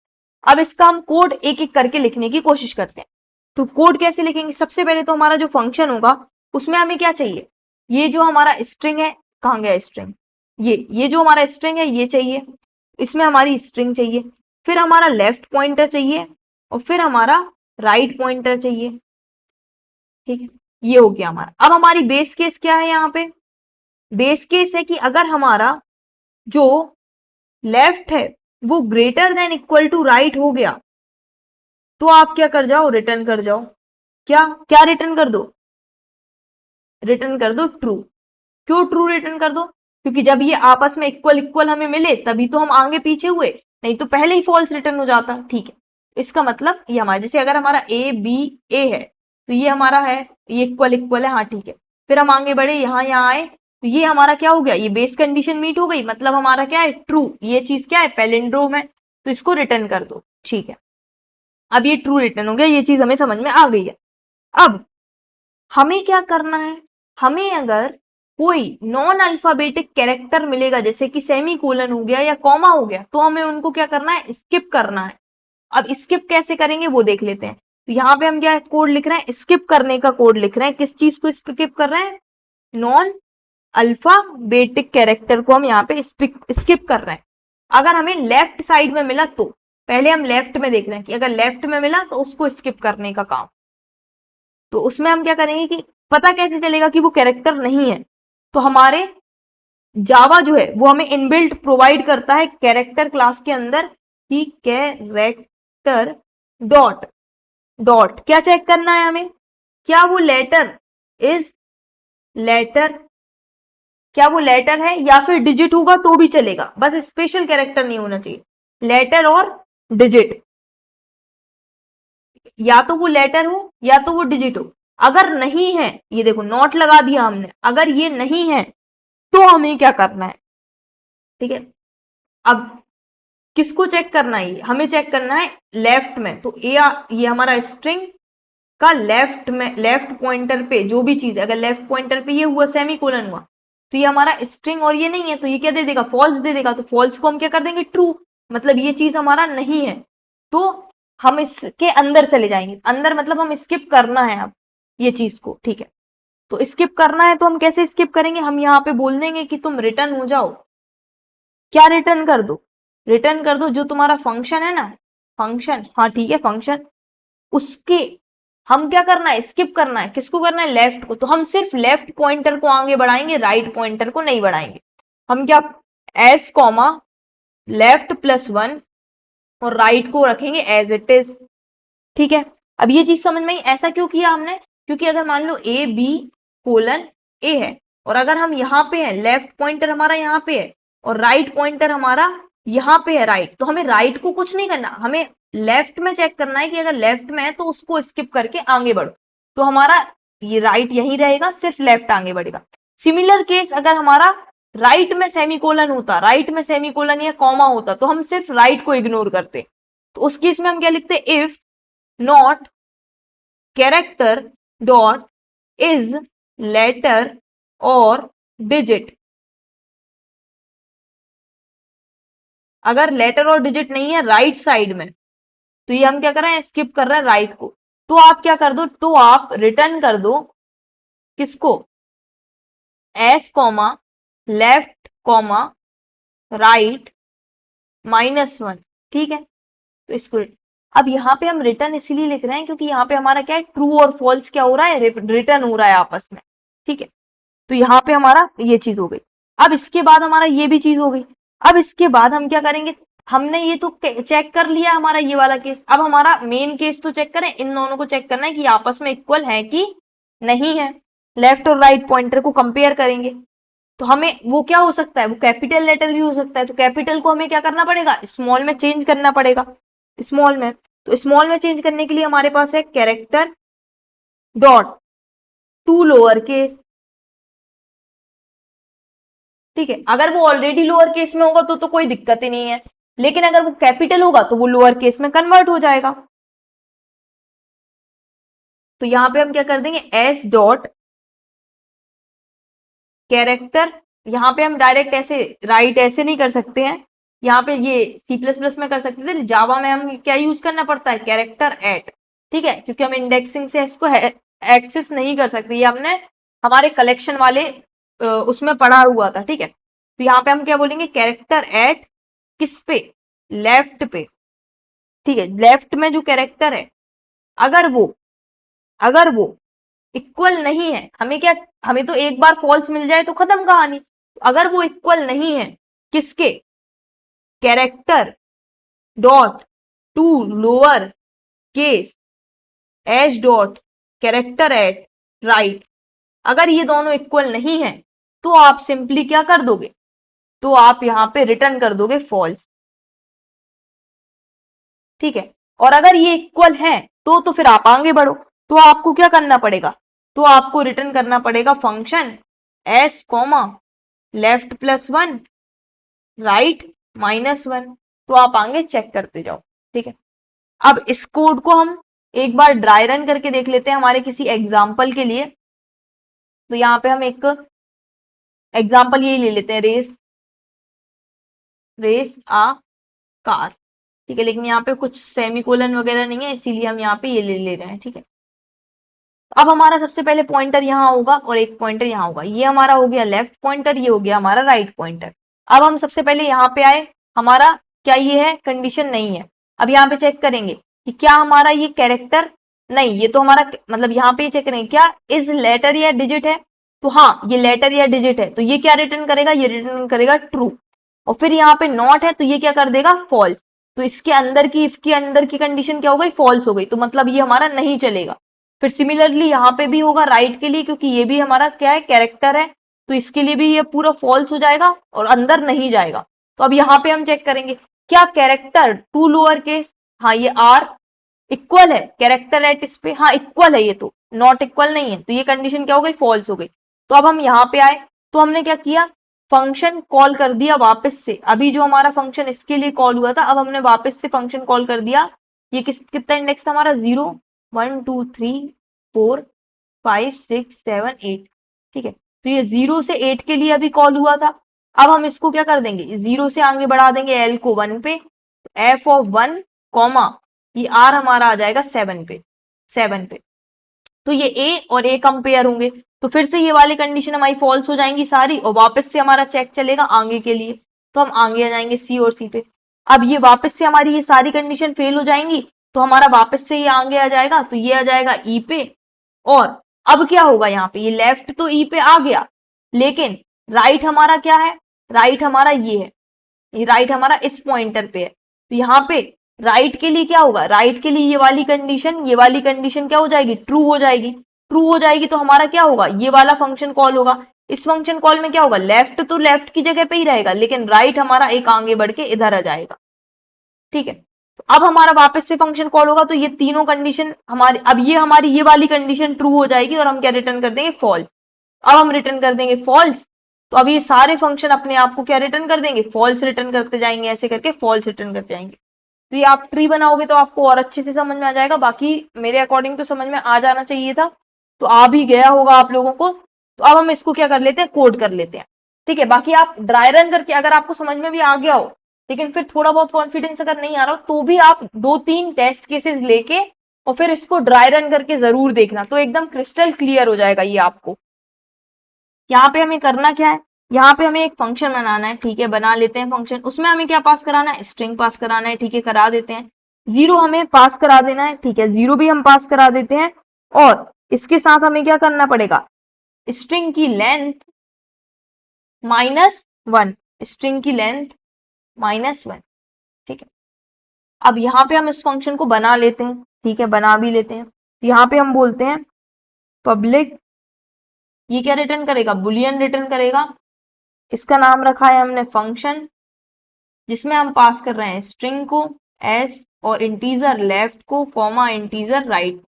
अब इसका हम कोड एक एक करके लिखने की कोशिश करते हैं। तो कोड कैसे लिखेंगे, सबसे पहले तो हमारा जो फंक्शन होगा उसमें हमें क्या चाहिए, ये जो हमारा स्ट्रिंग है, कहाँ गया स्ट्रिंग, ये जो हमारा स्ट्रिंग है ये चाहिए, इसमें हमारी स्ट्रिंग चाहिए, फिर हमारा लेफ्ट पॉइंटर चाहिए और फिर हमारा राइट पॉइंटर चाहिए। ठीक है, ये हो गया हमारा। अब हमारी बेस केस क्या है, यहाँ पे बेस केस है कि अगर हमारा जो लेफ्ट है वो greater than equal to right हो गया तो आप क्या कर जाओ, रिटर्न कर जाओ। क्या क्या रिटर्न कर दो, रिटर्न कर दो ट्रू। क्यों ट्रू रिटर्न कर दो, क्योंकि जब ये आपस में इक्वल इक्वल हमें मिले तभी तो हम आगे पीछे हुए, नहीं तो पहले ही फॉल्स रिटर्न हो जाता। ठीक है, इसका मतलब ये हमारा, जैसे अगर हमारा ए बी ए है तो ये हमारा है, ये इक्वल इक्वल है, हाँ ठीक है। फिर हम आगे बढ़े, यहाँ आए तो ये हमारा क्या हो गया, ये बेस कंडीशन मीट हो गई, मतलब हमारा क्या है, ट्रू। ये चीज क्या है, पैलिंड्रोम है, तो इसको रिटर्न कर दो। ठीक है, अब ये ट्रू रिटर्न हो गया, ये चीज हमें समझ में आ गई है। अब हमें क्या करना है, हमें अगर कोई नॉन अल्फाबेटिक कैरेक्टर मिलेगा जैसे कि सेमीकोलन हो गया या कॉमा हो गया, तो हमें उनको क्या करना है, स्किप करना है। अब स्किप कैसे करेंगे वो देख लेते हैं। तो यहाँ पे हम क्या कोड लिख रहे हैं, स्किप करने का कोड लिख रहे हैं। किस चीज को स्किप कर रहे हैं, नॉन अल्फाबेटिक कैरेक्टर को हम यहाँ पे स्किप कर रहे हैं। अगर हमें लेफ्ट साइड में मिला तो पहले हम लेफ्ट में देख रहे हैं कि अगर लेफ्ट में मिला तो उसको स्किप करने का काम। तो उसमें हम क्या करेंगे कि पता कैसे चलेगा कि वो कैरेक्टर नहीं है, तो हमारे जावा जो है वो हमें इनबिल्ट प्रोवाइड करता है कैरेक्टर क्लास के अंदर कि कैरेक्टर डॉट डॉट क्या चेक करना है हमें, क्या वो लेटर इज लेटर, क्या वो लेटर है या फिर डिजिट होगा तो भी चलेगा, बस स्पेशल कैरेक्टर नहीं होना चाहिए, लेटर और डिजिट, या तो वो लेटर हो या तो वो डिजिट हो। अगर नहीं है, ये देखो नॉट लगा दिया हमने, अगर ये नहीं है तो हमें क्या करना है। ठीक है, अब किसको चेक करना है, हमें चेक करना है लेफ्ट में। तो ये हमारा स्ट्रिंग का लेफ्ट में, लेफ्ट पॉइंटर पे जो भी चीज है, अगर लेफ्ट पॉइंटर पे ये हुआ सेमीकोलन हुआ तो ये हमारा स्ट्रिंग और ये नहीं है तो ये क्या दे देगा, फॉल्स दे देगा। तो फॉल्स को हम क्या कर देंगे, ट्रू, मतलब ये चीज हमारा नहीं है। तो हम इसके अंदर चले जाएंगे, अंदर मतलब हम स्किप करना है अब ये चीज को। ठीक है, तो स्किप करना है तो हम कैसे स्किप करेंगे, हम यहाँ पे बोल देंगे कि तुम रिटर्न हो जाओ। क्या रिटर्न कर दो, रिटर्न कर दो जो तुम्हारा फंक्शन है ना, फंक्शन, हाँ ठीक है फंक्शन, उसके हम क्या करना है, स्किप करना है। किसको करना है, लेफ्ट को। तो हम सिर्फ लेफ्ट पॉइंटर को आगे बढ़ाएंगे, राइट पॉइंटर को नहीं बढ़ाएंगे। हम क्या, एस कॉमा लेफ्ट +1 और राइट को रखेंगे एज इट इज। ठीक है, अब ये चीज समझ में आई, ऐसा क्यों किया हमने, क्योंकि अगर मान लो ए बी कोलन ए है और अगर हम यहाँ पे हैं, लेफ्ट पॉइंटर हमारा यहाँ पे है और राइट पॉइंटर हमारा यहाँ पे है राइट, तो हमें राइट को कुछ नहीं करना, हमें लेफ्ट में चेक करना है कि अगर लेफ्ट में है तो उसको स्किप करके आगे बढ़ो। तो हमारा ये राइट यहीं रहेगा, सिर्फ लेफ्ट आगे बढ़ेगा। सिमिलर केस अगर हमारा राइट में सेमीकोलन होता, राइट में सेमीकोलन या कॉमा होता, तो हम सिर्फ राइट को इग्नोर करते। तो उस केस में हम क्या लिखते, if not character dot is letter और डिजिट। अगर लेटर और डिजिट नहीं है राइट साइड में, तो ये हम क्या कर रहे हैं, स्किप कर रहे हैं राइट को। तो आप क्या कर दो, तो आप रिटर्न कर दो किसको, S comma left comma right -1, ठीक है। तो इसको अब यहाँ पे हम रिटर्न इसलिए लिख रहे हैं क्योंकि यहाँ पे हमारा क्या है, ट्रू और फॉल्स क्या हो रहा है, रिटर्न हो रहा है आपस में, ठीक है। तो यहाँ पे हमारा ये चीज हो गई। अब इसके बाद हमारा ये भी चीज हो गई। अब इसके बाद हम क्या करेंगे, हमने ये तो चेक कर लिया हमारा ये वाला केस, अब हमारा मेन केस तो चेक करें, इन दोनों को चेक करना है कि आपस में इक्वल है कि नहीं है। लेफ्ट और राइट पॉइंटर को कंपेयर करेंगे, तो हमें वो क्या हो सकता है, वो कैपिटल लेटर भी हो सकता है। तो कैपिटल को हमें क्या करना पड़ेगा, स्मॉल में चेंज करना पड़ेगा, स्मॉल में। तो स्मॉल में चेंज करने के लिए हमारे पास है character dot to lower case, ठीक है। अगर वो ऑलरेडी लोअर केस में होगा तो कोई दिक्कत ही नहीं है, लेकिन अगर वो कैपिटल होगा तो वो लोअर केस में कन्वर्ट हो जाएगा। तो यहां पे हम क्या कर देंगे, एस डॉट कैरेक्टर, यहां पे हम डायरेक्ट ऐसे राइट ऐसे नहीं कर सकते हैं, यहाँ पे ये C++ में कर सकते थे, जावा में हम क्या यूज करना पड़ता है, कैरेक्टर एट, ठीक है, क्योंकि हम इंडेक्सिंग से इसको एक्सेस नहीं कर सकते, ये हमने हमारे कलेक्शन वाले उसमें पढ़ा हुआ था, ठीक है। तो यहाँ पे हम क्या बोलेंगे, कैरेक्टर एट किस पे, लेफ्ट पे, ठीक है। लेफ्ट में जो कैरेक्टर है अगर वो इक्वल नहीं है, हमें क्या, हमें तो एक बार फॉल्स मिल जाए तो खत्म कहानी। अगर वो इक्वल नहीं है किसके, character dot to lower case H dot character eight right, अगर ये दोनों इक्वल नहीं है तो आप सिंपली क्या कर दोगे, तो आप यहां पे रिटर्न कर दोगे फॉल्स, ठीक है। और अगर ये इक्वल है तो फिर आप आगे बढ़ो। तो आपको क्या करना पड़ेगा, तो आपको रिटर्न करना पड़ेगा function S comma left +1 right -1। तो आप आगे चेक करते जाओ, ठीक है। अब इस कोड को हम एक बार ड्राई रन करके देख लेते हैं हमारे किसी एग्जाम्पल के लिए। तो यहाँ पे हम एक एग्जाम्पल यही ले लेते हैं, रेस आ कार, ठीक है। लेकिन यहाँ पे कुछ सेमीकोलन वगैरह नहीं है, इसीलिए हम यहाँ पे ये ले रहे हैं, ठीक है। अब हमारा सबसे पहले पॉइंटर यहाँ होगा और एक पॉइंटर यहाँ होगा, ये हमारा हो गया लेफ्ट पॉइंटर, ये हो गया हमारा राइट पॉइंटर। अब हम सबसे पहले यहाँ पे आए, हमारा क्या ये है, कंडीशन नहीं है। अब यहाँ पे चेक करेंगे कि क्या हमारा ये कैरेक्टर, नहीं ये तो हमारा मतलब यहाँ पे चेक करेंगे क्या इज लेटर या डिजिट है, तो हाँ ये लेटर या डिजिट है, तो ये क्या रिटर्न करेगा, ये रिटर्न करेगा ट्रू। और फिर यहाँ पे नॉट है तो ये क्या कर देगा, फॉल्स। तो इसके अंदर की, इफ के अंदर की कंडीशन क्या हो गई, फॉल्स हो गई, तो मतलब ये हमारा नहीं चलेगा। फिर सिमिलरली यहाँ पे भी होगा राइट के लिए, क्योंकि ये भी हमारा क्या है, कैरेक्टर है, तो इसके लिए भी ये पूरा फॉल्स हो जाएगा और अंदर नहीं जाएगा। तो अब यहाँ पे हम चेक करेंगे क्या कैरेक्टर टू लोअर केस, हाँ ये आर इक्वल है कैरेक्टर एट इस पे, हाँ इक्वल है, ये तो नॉट इक्वल नहीं है, तो ये कंडीशन क्या हो गई, फॉल्स हो गई। तो अब हम यहाँ पे आए, तो हमने क्या किया, फंक्शन कॉल कर दिया वापस से। अभी जो हमारा फंक्शन इसके लिए कॉल हुआ था, अब हमने वापस से फंक्शन कॉल कर दिया। ये कितना इंडेक्स था हमारा, 0 1 2 3 4 5 6 7 8, ठीक है। तो ये 0 से 8 के लिए अभी कॉल हुआ था। अब हम इसको क्या कर देंगे, 0 से आगे बढ़ा देंगे एल को 1 पे, एफ ऑफ 1 कॉमा ये आर हमारा आ जाएगा 7 पे। तो ये ए और ए कंपेयर होंगे, तो फिर से ये वाली कंडीशन हमारी फॉल्स हो जाएंगी सारी, और वापस से हमारा चेक चलेगा आगे के लिए। तो हम आगे आ जाएंगे सी और सी पे। अब ये वापस से हमारी ये सारी कंडीशन फेल हो जाएंगी, तो हमारा वापस से ये आगे आ जाएगा, तो ये आ जाएगा ई पे। और अब क्या होगा, यहाँ पे ये लेफ्ट तो ई पे आ गया, लेकिन राइट हमारा क्या है, राइट हमारा ये है, ये राइट हमारा इस पॉइंटर पे है। तो यहाँ पे राइट के लिए क्या होगा, राइट के लिए ये वाली कंडीशन क्या हो जाएगी, ट्रू हो जाएगी। ट्रू हो जाएगी तो हमारा क्या होगा, ये वाला फंक्शन कॉल होगा। इस फंक्शन कॉल में क्या होगा, लेफ्ट तो लेफ्ट की जगह पे ही रहेगा, लेकिन राइट हमारा एक आगे बढ़ के इधर आ जाएगा। ठीक है, तो अब हमारा वापस से फंक्शन कॉल होगा, तो ये तीनों कंडीशन हमारी, अब ये हमारी ये वाली कंडीशन ट्रू हो जाएगी और हम क्या रिटर्न कर देंगे, फॉल्स। अब हम रिटर्न कर देंगे फॉल्स, तो अब ये सारे फंक्शन अपने आप को क्या रिटर्न कर देंगे, फॉल्स रिटर्न करते जाएंगे, ऐसे करके फॉल्स रिटर्न करते जाएंगे। तो ये आप ट्री बनाओगे तो आपको और अच्छे से समझ में आ जाएगा, बाकी मेरे अकॉर्डिंग तो समझ में आ जाना चाहिए था, तो आ भी गया होगा आप लोगों को। तो अब हम इसको क्या कर लेते हैं, कोड कर लेते हैं। ठीक है, बाकी आप ड्राई रन करके अगर आपको समझ में भी आ गया हो, लेकिन फिर थोड़ा बहुत कॉन्फिडेंस अगर नहीं आ रहा हो, तो भी आप 2-3 टेस्ट केसेस लेके और फिर इसको ड्राई रन करके जरूर देखना, तो एकदम क्रिस्टल क्लियर हो जाएगा ये आपको। यहाँ पे हमें करना क्या है, यहाँ पे हमें एक फंक्शन बनाना है। ठीक है, बना लेते हैं फंक्शन। उसमें हमें क्या पास कराना है, स्ट्रिंग पास कराना है। ठीक है, करा देते हैं। 0 हमें पास करा देना है। ठीक है, 0 भी हम पास करा देते हैं। और इसके साथ हमें क्या करना पड़ेगा, स्ट्रिंग की लेंथ -1, स्ट्रिंग की लेंथ -1। ठीक है, अब यहाँ पे हम इस फंक्शन को बना लेते हैं। ठीक है, बना भी लेते हैं। यहाँ पे हम बोलते हैं पब्लिक, ये क्या रिटर्न करेगा, बुलियन रिटर्न करेगा। इसका नाम रखा है हमने फंक्शन, जिसमें हम पास कर रहे हैं स्ट्रिंग को एस और इंटीजर लेफ्ट को कॉमा इंटीजर राइट।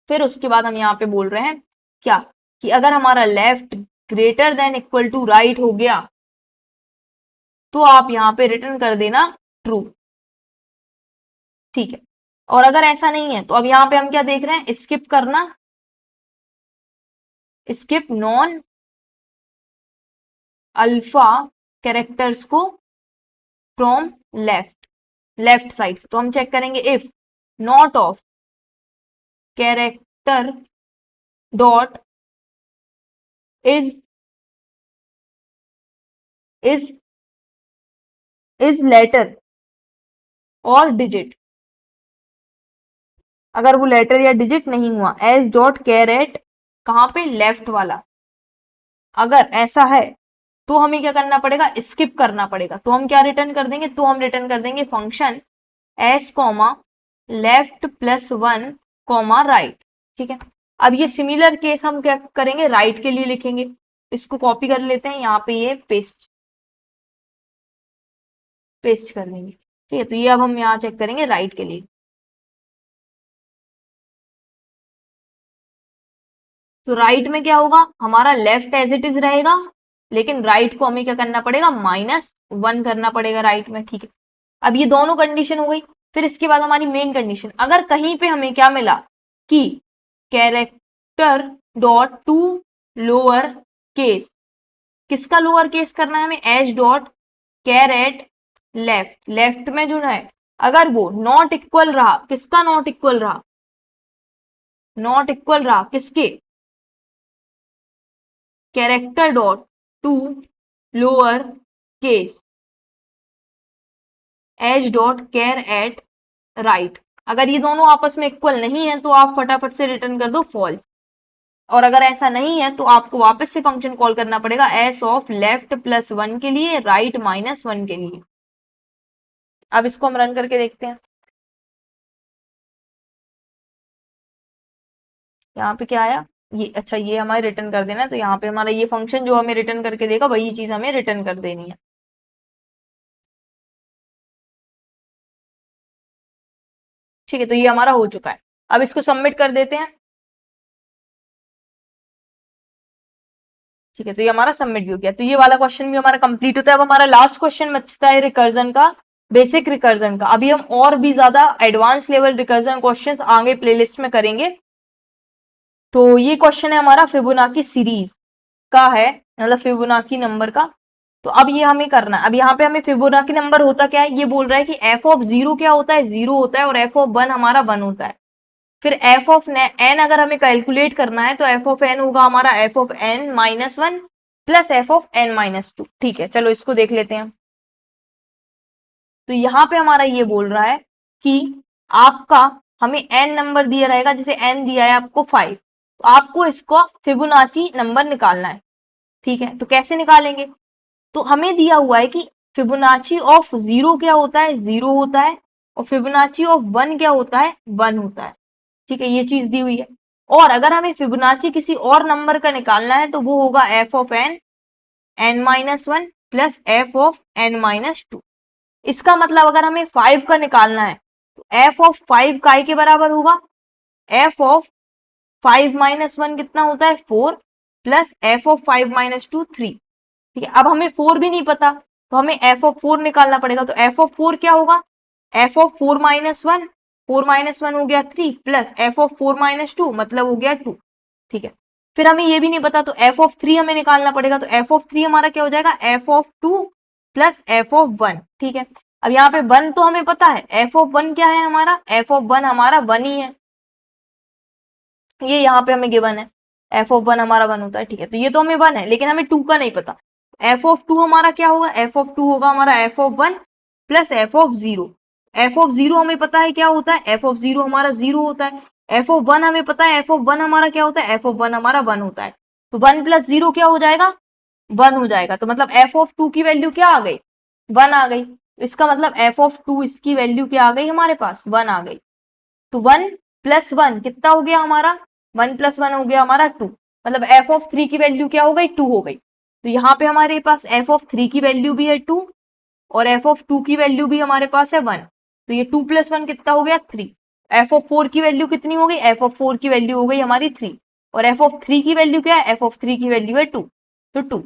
फिर उसके बाद हम यहाँ पे बोल रहे हैं क्या, कि अगर हमारा left greater than equal to right हो गया तो आप यहाँ पे रिटर्न कर देना ट्रू। ठीक है, और अगर ऐसा नहीं है तो अब यहाँ पे हम क्या देख रहे हैं, स्किप करना, स्किप नॉन अल्फा कैरेक्टर्स को फ्रॉम लेफ्ट साइड से। तो हम चेक करेंगे if not of character dot is is is letter और डिजिट, अगर वो लेटर या डिजिट नहीं हुआ, एस डॉट कैरेट कहां पे, लेफ्ट वाला, अगर ऐसा है तो हमें क्या करना पड़ेगा, स्किप करना पड़ेगा। तो हम क्या रिटर्न कर देंगे, तो हम रिटर्न कर देंगे function S comma left +1 comma right. ठीक है, अब ये सिमिलर केस हम क्या करेंगे, राइट के लिए लिखेंगे। इसको कॉपी कर लेते हैं, यहाँ पे ये पेस्ट पेस्ट कर देंगे। ठीक है, तो ये अब हम यहाँ चेक करेंगे राइट के लिए। तो राइट में क्या होगा, हमारा लेफ्ट एज इट इज रहेगा, लेकिन राइट को हमें क्या करना पड़ेगा, -1 करना पड़ेगा राइट में। ठीक है, अब ये दोनों कंडीशन हो गई। फिर इसके बाद हमारी मेन कंडीशन, अगर कहीं पे हमें क्या मिला कि character dot to lower case, किसका लोअर केस करना है हमें, एच डॉट कैरेट लेफ्ट में जो है, अगर वो नॉट इक्वल रहा, किसका नॉट इक्वल रहा, नॉट इक्वल रहा किसके, character dot to lower case H dot char at right, अगर ये दोनों आपस में इक्वल नहीं है तो आप फटाफट से रिटर्न कर दो फॉल्स। और अगर ऐसा नहीं है तो आपको वापस से फंक्शन कॉल करना पड़ेगा एस ऑफ लेफ्ट +1 के लिए, राइट -1 के लिए। अब इसको हम रन करके देखते हैं। यहाँ पे क्या आया, ये अच्छा, ये हमारे रिटर्न कर देना है। तो यहाँ पे हमारा ये फंक्शन जो हमें रिटर्न करके देगा वही चीज हमें रिटर्न कर देनी है। ठीक है, तो ये हमारा हो चुका है। अब इसको सबमिट कर देते हैं। ठीक है, तो ये हमारा सबमिट भी हो गया। तो ये वाला क्वेश्चन भी हमारा कंप्लीट होता है। अब हमारा लास्ट क्वेश्चन बचता है रिकर्जन का, बेसिक रिकर्जन का। अभी हम और भी ज्यादा एडवांस लेवल रिकर्जन क्वेश्चंस आगे प्लेलिस्ट में करेंगे। तो ये क्वेश्चन है हमारा फिबोनाची सीरीज का है, मतलब फिबोनाची नंबर का। तो अब ये हमें करना है। अब यहाँ पे हमें फिबोनाची नंबर होता क्या है, ये बोल रहा है कि एफ ऑफ 0 क्या होता है, 0 होता है, और एफ ऑफ 1 हमारा 1 होता है। फिर एफ ऑफ एन अगर हमें कैलकुलेट करना है तो एफ ऑफ एन होगा हमारा F of N -1 plus F of N -2। ठीक है, चलो इसको देख लेते हैं। तो यहाँ पे हमारा ये बोल रहा है कि आपका हमें एन नंबर दिया रहेगा, जैसे एन दिया है आपको 5, तो आपको इसको फिबोनाची नंबर निकालना है। ठीक है, तो कैसे निकालेंगे, तो हमें दिया हुआ है कि फिबोनाची ऑफ 0 क्या होता है, 0 होता है, और फिबोनाची ऑफ 1 क्या होता है, 1 होता है। ठीक है, ये चीज दी हुई है। और अगर हमें फिबोनाची किसी और नंबर का निकालना है तो वो होगा F of N n-1 plus F of n-2। इसका मतलब अगर हमें 5 का निकालना है तो एफ ऑफ 5 काय के बराबर होगा, एफ ऑफ 5-1 कितना होता है 4 प्लस एफ ऑफ 5-2 3। ठीक है, अब हमें 4 भी नहीं पता तो हमें एफ ऑफ 4 निकालना पड़ेगा। तो एफ ऑफ 4 क्या होगा, एफ ऑफ 4-1, 4-1 हो गया 3 प्लस एफ ऑफ 4-2 मतलब हो गया 2। ठीक है, फिर हमें ये भी नहीं पता तो एफ ऑफ 3 हमें निकालना पड़ेगा। तो एफ ऑफ 3 हमारा क्या हो जाएगा, F of 2 plus F of 1। ठीक है, अब यहाँ पे 1 तो हमें पता है, एफ ऑफ 1 क्या है हमारा, एफ ऑफ 1 हमारा 1 ही है, ये यहाँ पे हमें गिवन है, एफ ऑफ 1 हमारा 1 होता है। ठीक है, तो ये तो हमें 1 है लेकिन हमें 2 का नहीं पता। एफ ऑफ 2 हमारा क्या होगा, एफ ऑफ 2 होगा हमारा F of 1 plus F of 0। F of 0 हमें पता है क्या होता है, एफ ऑफ 0 हमारा 0 होता है। एफ ऑफ 1 हमें पता है, एफ ऑफ 1 हमारा क्या होता है, एफ ऑफ 1 हमारा 1 होता है। तो 1 प्लस 0 क्या हो जाएगा, 1 हो जाएगा। तो मतलब एफ ऑफ 2 की वैल्यू क्या आ गई, 1 आ गई। तो इसका मतलब एफ ऑफ 2 इसकी वैल्यू क्या आ गई हमारे पास, 1 आ गई। तो 1 प्लस 1 कितना हो गया हमारा, 1 प्लस 1 हो गया हमारा 2, मतलब एफ ऑफ 3 की वैल्यू क्या हो गई, 2 हो गई। तो यहाँ पे हमारे पास एफ ऑफ 3 की वैल्यू भी है 2 और एफ ऑफ 2 की वैल्यू भी हमारे पास है 1। तो ये 2 प्लस 1 कितना हो गया 3। एफ ऑफ 4 की वैल्यू कितनी हो गई, एफ ऑफ 4 की वैल्यू हो गई हमारी 3 और एफ ऑफ 3 की वैल्यू क्या है, एफ ऑफ 3 की वैल्यू है 2, तो 2।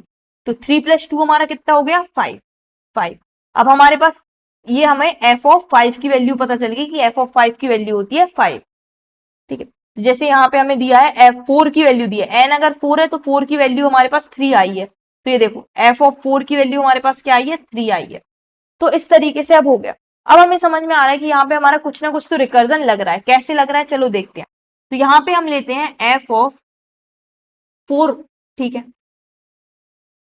तो 3 प्लस 2 हमारा कितना हो गया 5। अब हमारे पास ये हमें एफ ऑफ 5 की वैल्यू पता चल गई कि एफ ऑफ 5 की वैल्यू होती है 5। ठीक है, तो जैसे यहाँ पे हमें दिया है एफ 4 की वैल्यू दी है, एन अगर 4 है तो 4 की वैल्यू हमारे पास 3 आई है। तो ये देखो एफ ऑफ 4 की वैल्यू हमारे पास क्या आई है, 3 आई है। तो इस तरीके से अब हो गया। अब हमें समझ में आ रहा है कि यहाँ पे हमारा कुछ ना कुछ तो रिकर्जन लग रहा है, कैसे लग रहा है चलो देखते हैं। तो यहाँ पे हम लेते हैं एफ ऑफ 4। ठीक है,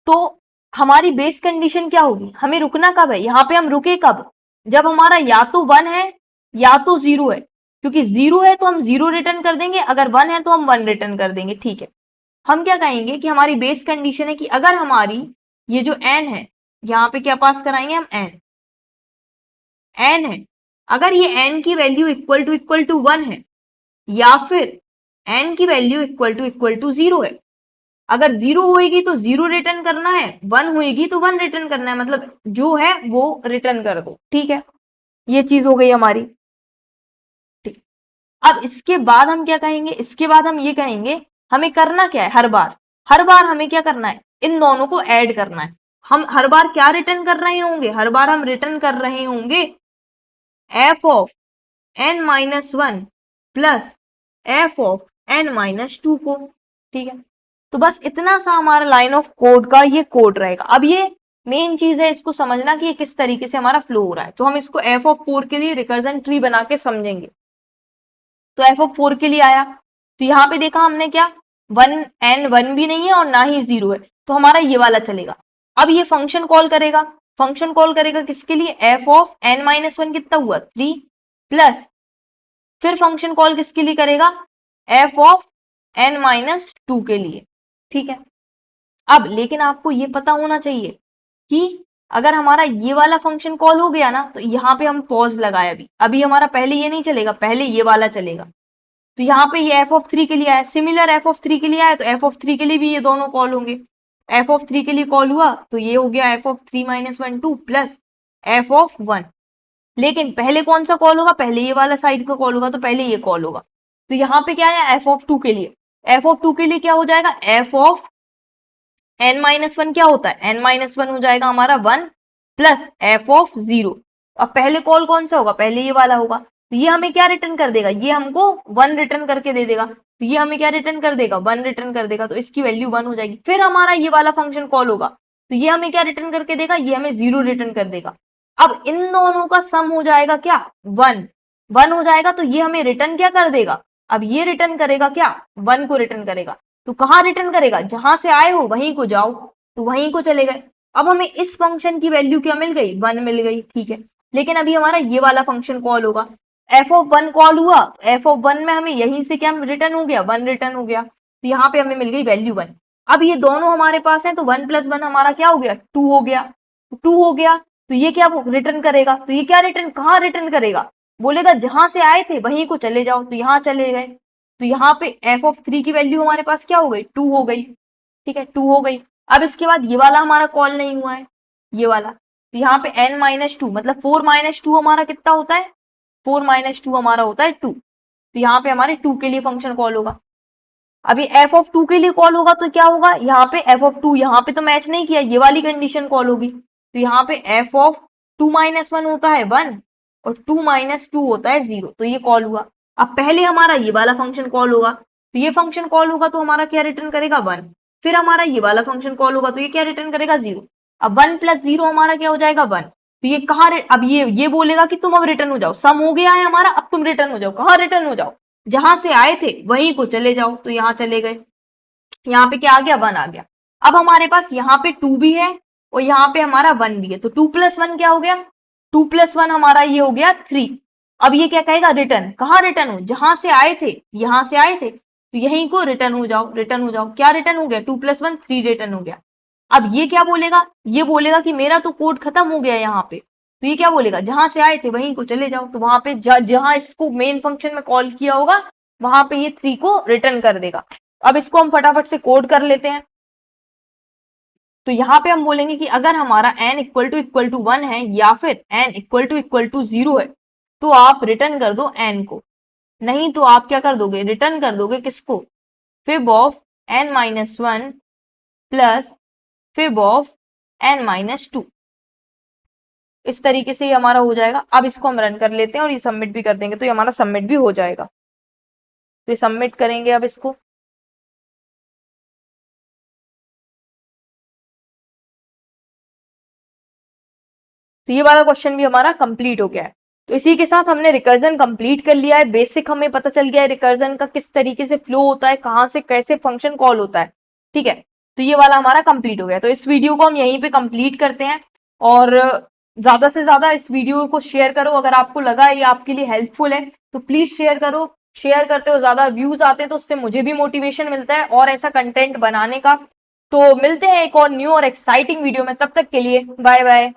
तो हमारी बेस कंडीशन क्या होगी, हमें रुकना कब है, यहाँ पे हम रुके कब, जब हमारा या तो 1 है या तो 0 है। क्योंकि 0 है तो हम 0 रिटर्न कर देंगे, अगर 1 है तो हम 1 रिटर्न कर देंगे। ठीक है, हम क्या कहेंगे कि हमारी बेस कंडीशन है कि अगर हमारी ये जो n है, यहाँ पे क्या पास कराएंगे हम n है, अगर ये n की वैल्यू इक्वल टू 1 है या फिर n की वैल्यू इक्वल टू 0 है। अगर 0 होएगी तो 0 रिटर्न करना है, 1 होएगी तो 1 रिटर्न करना है, मतलब जो है वो रिटर्न कर दो। ठीक है, ये चीज हो गई हमारी। ठीक, अब इसके बाद हम क्या कहेंगे, इसके बाद हम ये कहेंगे हमें करना क्या है, हर बार हमें क्या करना है, इन दोनों को ऐड करना है। हम हर बार क्या रिटर्न कर रहे होंगे, हर बार हम रिटर्न कर रहे होंगे F of n-1 plus F of n-2 को। ठीक है, तो बस इतना सा हमारा लाइन ऑफ कोड का ये कोड रहेगा। अब ये मेन चीज है इसको समझना कि ये किस तरीके से हमारा फ्लो हो रहा है। तो हम इसको एफ ऑफ 4 के लिए रिकर्जन ट्री बना के समझेंगे। तो एफ ऑफ 4 के लिए आया तो यहाँ पे देखा हमने क्या, 1 भी नहीं है और ना ही 0 है, तो हमारा ये वाला चलेगा। अब ये फंक्शन कॉल करेगा, किसके लिए, एफ ऑफ n-1 कितना हुआ 3 प्लस फिर फंक्शन कॉल किसके लिए करेगा, एफ ऑफ n-2 के लिए। ठीक है, अब लेकिन आपको ये पता होना चाहिए कि अगर हमारा ये वाला फंक्शन कॉल हो गया ना तो यहाँ पे हम पॉज लगाए, अभी हमारा पहले ये नहीं चलेगा, पहले ये वाला चलेगा। तो यहाँ पे ये एफ ऑफ 3 के लिए आया, सिमिलर एफ ऑफ 3 के लिए आया तो एफ ऑफ 3 के लिए भी ये दोनों कॉल होंगे। एफ ऑफ 3 के लिए कॉल हुआ तो ये हो गया F of 3-1 2 plus F of 1। लेकिन पहले कौन सा कॉल होगा, पहले ये वाला साइड का कॉल होगा, तो पहले ये कॉल होगा। तो यहाँ पे क्या है, एफ ऑफ 2 के लिए, एफ ऑफ 2 के लिए क्या हो जाएगा, एफ ऑफ n-1 क्या होता है, n-1 हो जाएगा हमारा 1 प्लस एफ ऑफ 0। अब पहले कॉल कौन सा होगा, पहले ये वाला होगा। तो ये हमें क्या रिटर्न कर देगा, ये हमको 1 रिटर्न करके दे देगा। तो ये हमें क्या रिटर्न कर देगा, 1 रिटर्न कर देगा, तो इसकी वैल्यू 1 हो जाएगी। फिर हमारा ये वाला फंक्शन कॉल होगा तो ये हमें क्या रिटर्न करके देगा, ये हमें 0 रिटर्न कर देगा। अब इन दोनों का सम हो जाएगा क्या, 1 हो जाएगा। तो ये हमें रिटर्न क्या कर देगा, अब ये रिटर्न करेगा क्या, 1 को रिटर्न करेगा। तो कहाँ रिटर्न करेगा, जहां से आए हो वहीं को जाओ, तो वहीं को चले गए। अब हमें इस फंक्शन की वैल्यू क्या मिल गई, 1 मिल गई। ठीक है, लेकिन अभी हमारा ये वाला फंक्शन कॉल होगा, एफ ऑफ 1 कॉल हुआ, एफ ऑफ 1 में हमें यहीं से क्या रिटर्न हो गया, 1 रिटर्न हो गया। तो यहाँ पे हमें मिल गई वैल्यू 1। अब ये दोनों हमारे पास है तो 1 प्लस 1 हमारा क्या हो गया, 2 हो गया। 2 हो गया तो ये क्या रिटर्न करेगा, तो ये क्या रिटर्न, कहाँ रिटर्न करेगा, बोलेगा जहां से आए थे वहीं को चले जाओ, तो यहाँ चले गए। तो यहाँ पे एफ ऑफ 3 की वैल्यू हमारे पास क्या हो गई, 2 हो गई। ठीक है, 2 हो गई। अब इसके बाद ये वाला हमारा कॉल नहीं हुआ है, ये वाला, तो यहाँ पे n माइनस 2 मतलब 4 माइनस 2 हमारा कितना होता है, 4 माइनस 2 हमारा होता है 2। तो यहाँ पे हमारे 2 के लिए फंक्शन कॉल होगा। अभी एफ ऑफ 2 के लिए कॉल होगा तो क्या होगा, यहाँ पे एफ ऑफ 2 यहाँ पे तो मैच नहीं किया, ये वाली कंडीशन कॉल होगी। तो यहाँ पे एफ ऑफ 2 माइनस 1 होता है 1 और 2 माइनस 2 होता है 0, तो ये कॉल हुआ। अब पहले हमारा ये वाला फंक्शन कॉल होगा, तो ये फंक्शन कॉल होगा तो हमारा क्या रिटर्न करेगा 1। फिर हमारा ये वाला फंक्शन कॉल होगा तो ये क्या रिटर्न करेगा 0। अब 1 प्लस 0 हमारा क्या हो जाएगा 1। तो ये कहाँ, अब ये बोलेगा कि तुम अब रिटर्न हो जाओ, सम हो गया है हमारा, अब तुम रिटर्न हो जाओ। कहाँ रिटर्न हो जाओ, जहां से आए थे वहीं को चले जाओ। तो यहाँ चले गए, यहाँ पे क्या आ गया 1 आ गया। अब हमारे पास यहाँ पे 2 भी है और यहाँ पे हमारा 1 भी है, तो 2 प्लस 1 क्या हो गया, 2 प्लस 1 हमारा ये हो गया 3। अब ये क्या कहेगा रिटर्न, कहाँ रिटर्न हो, जहां से आए थे, यहां से आए थे तो यहीं को रिटर्न हो जाओ, रिटर्न हो जाओ। क्या रिटर्न हो गया, 2 प्लस 1 3 रिटर्न हो गया। अब ये क्या बोलेगा, ये बोलेगा कि मेरा तो कोड खत्म हो गया यहाँ पे, तो ये क्या बोलेगा, जहां से आए थे वहीं को चले जाओ। तो वहां पे जहां इसको मेन फंक्शन में कॉल किया होगा वहां पे ये 3 को रिटर्न कर देगा। अब इसको हम फटाफट से कोड कर लेते हैं। तो यहाँ पे हम बोलेंगे कि अगर हमारा n इक्वल टू 1 है या फिर n इक्वल टू 0 है तो आप रिटर्न कर दो n को, नहीं तो आप क्या कर दोगे, रिटर्न कर दोगे किसको, fib of n minus 1 plus fib of n minus 2। इस तरीके से ये हमारा हो जाएगा। अब इसको हम रन कर लेते हैं और ये सबमिट भी कर देंगे, तो ये हमारा सबमिट भी हो जाएगा। तो ये सबमिट करेंगे अब इसको। तो ये वाला क्वेश्चन भी हमारा कंप्लीट हो गया है। तो इसी के साथ हमने रिकर्जन कंप्लीट कर लिया है। बेसिक हमें पता चल गया है रिकर्जन का किस तरीके से फ्लो होता है, कहाँ से कैसे फंक्शन कॉल होता है। ठीक है, तो ये वाला हमारा कंप्लीट हो गया। तो इस वीडियो को हम यहीं पे कंप्लीट करते हैं और ज्यादा से ज्यादा इस वीडियो को शेयर करो। अगर आपको लगा ये आपके लिए हेल्पफुल है तो प्लीज शेयर करो। शेयर करते हो ज्यादा व्यूज आते हैं तो उससे मुझे भी मोटिवेशन मिलता है और ऐसा कंटेंट बनाने का। तो मिलते हैं एक और न्यू और एक्साइटिंग वीडियो में, तब तक के लिए बाय बाय।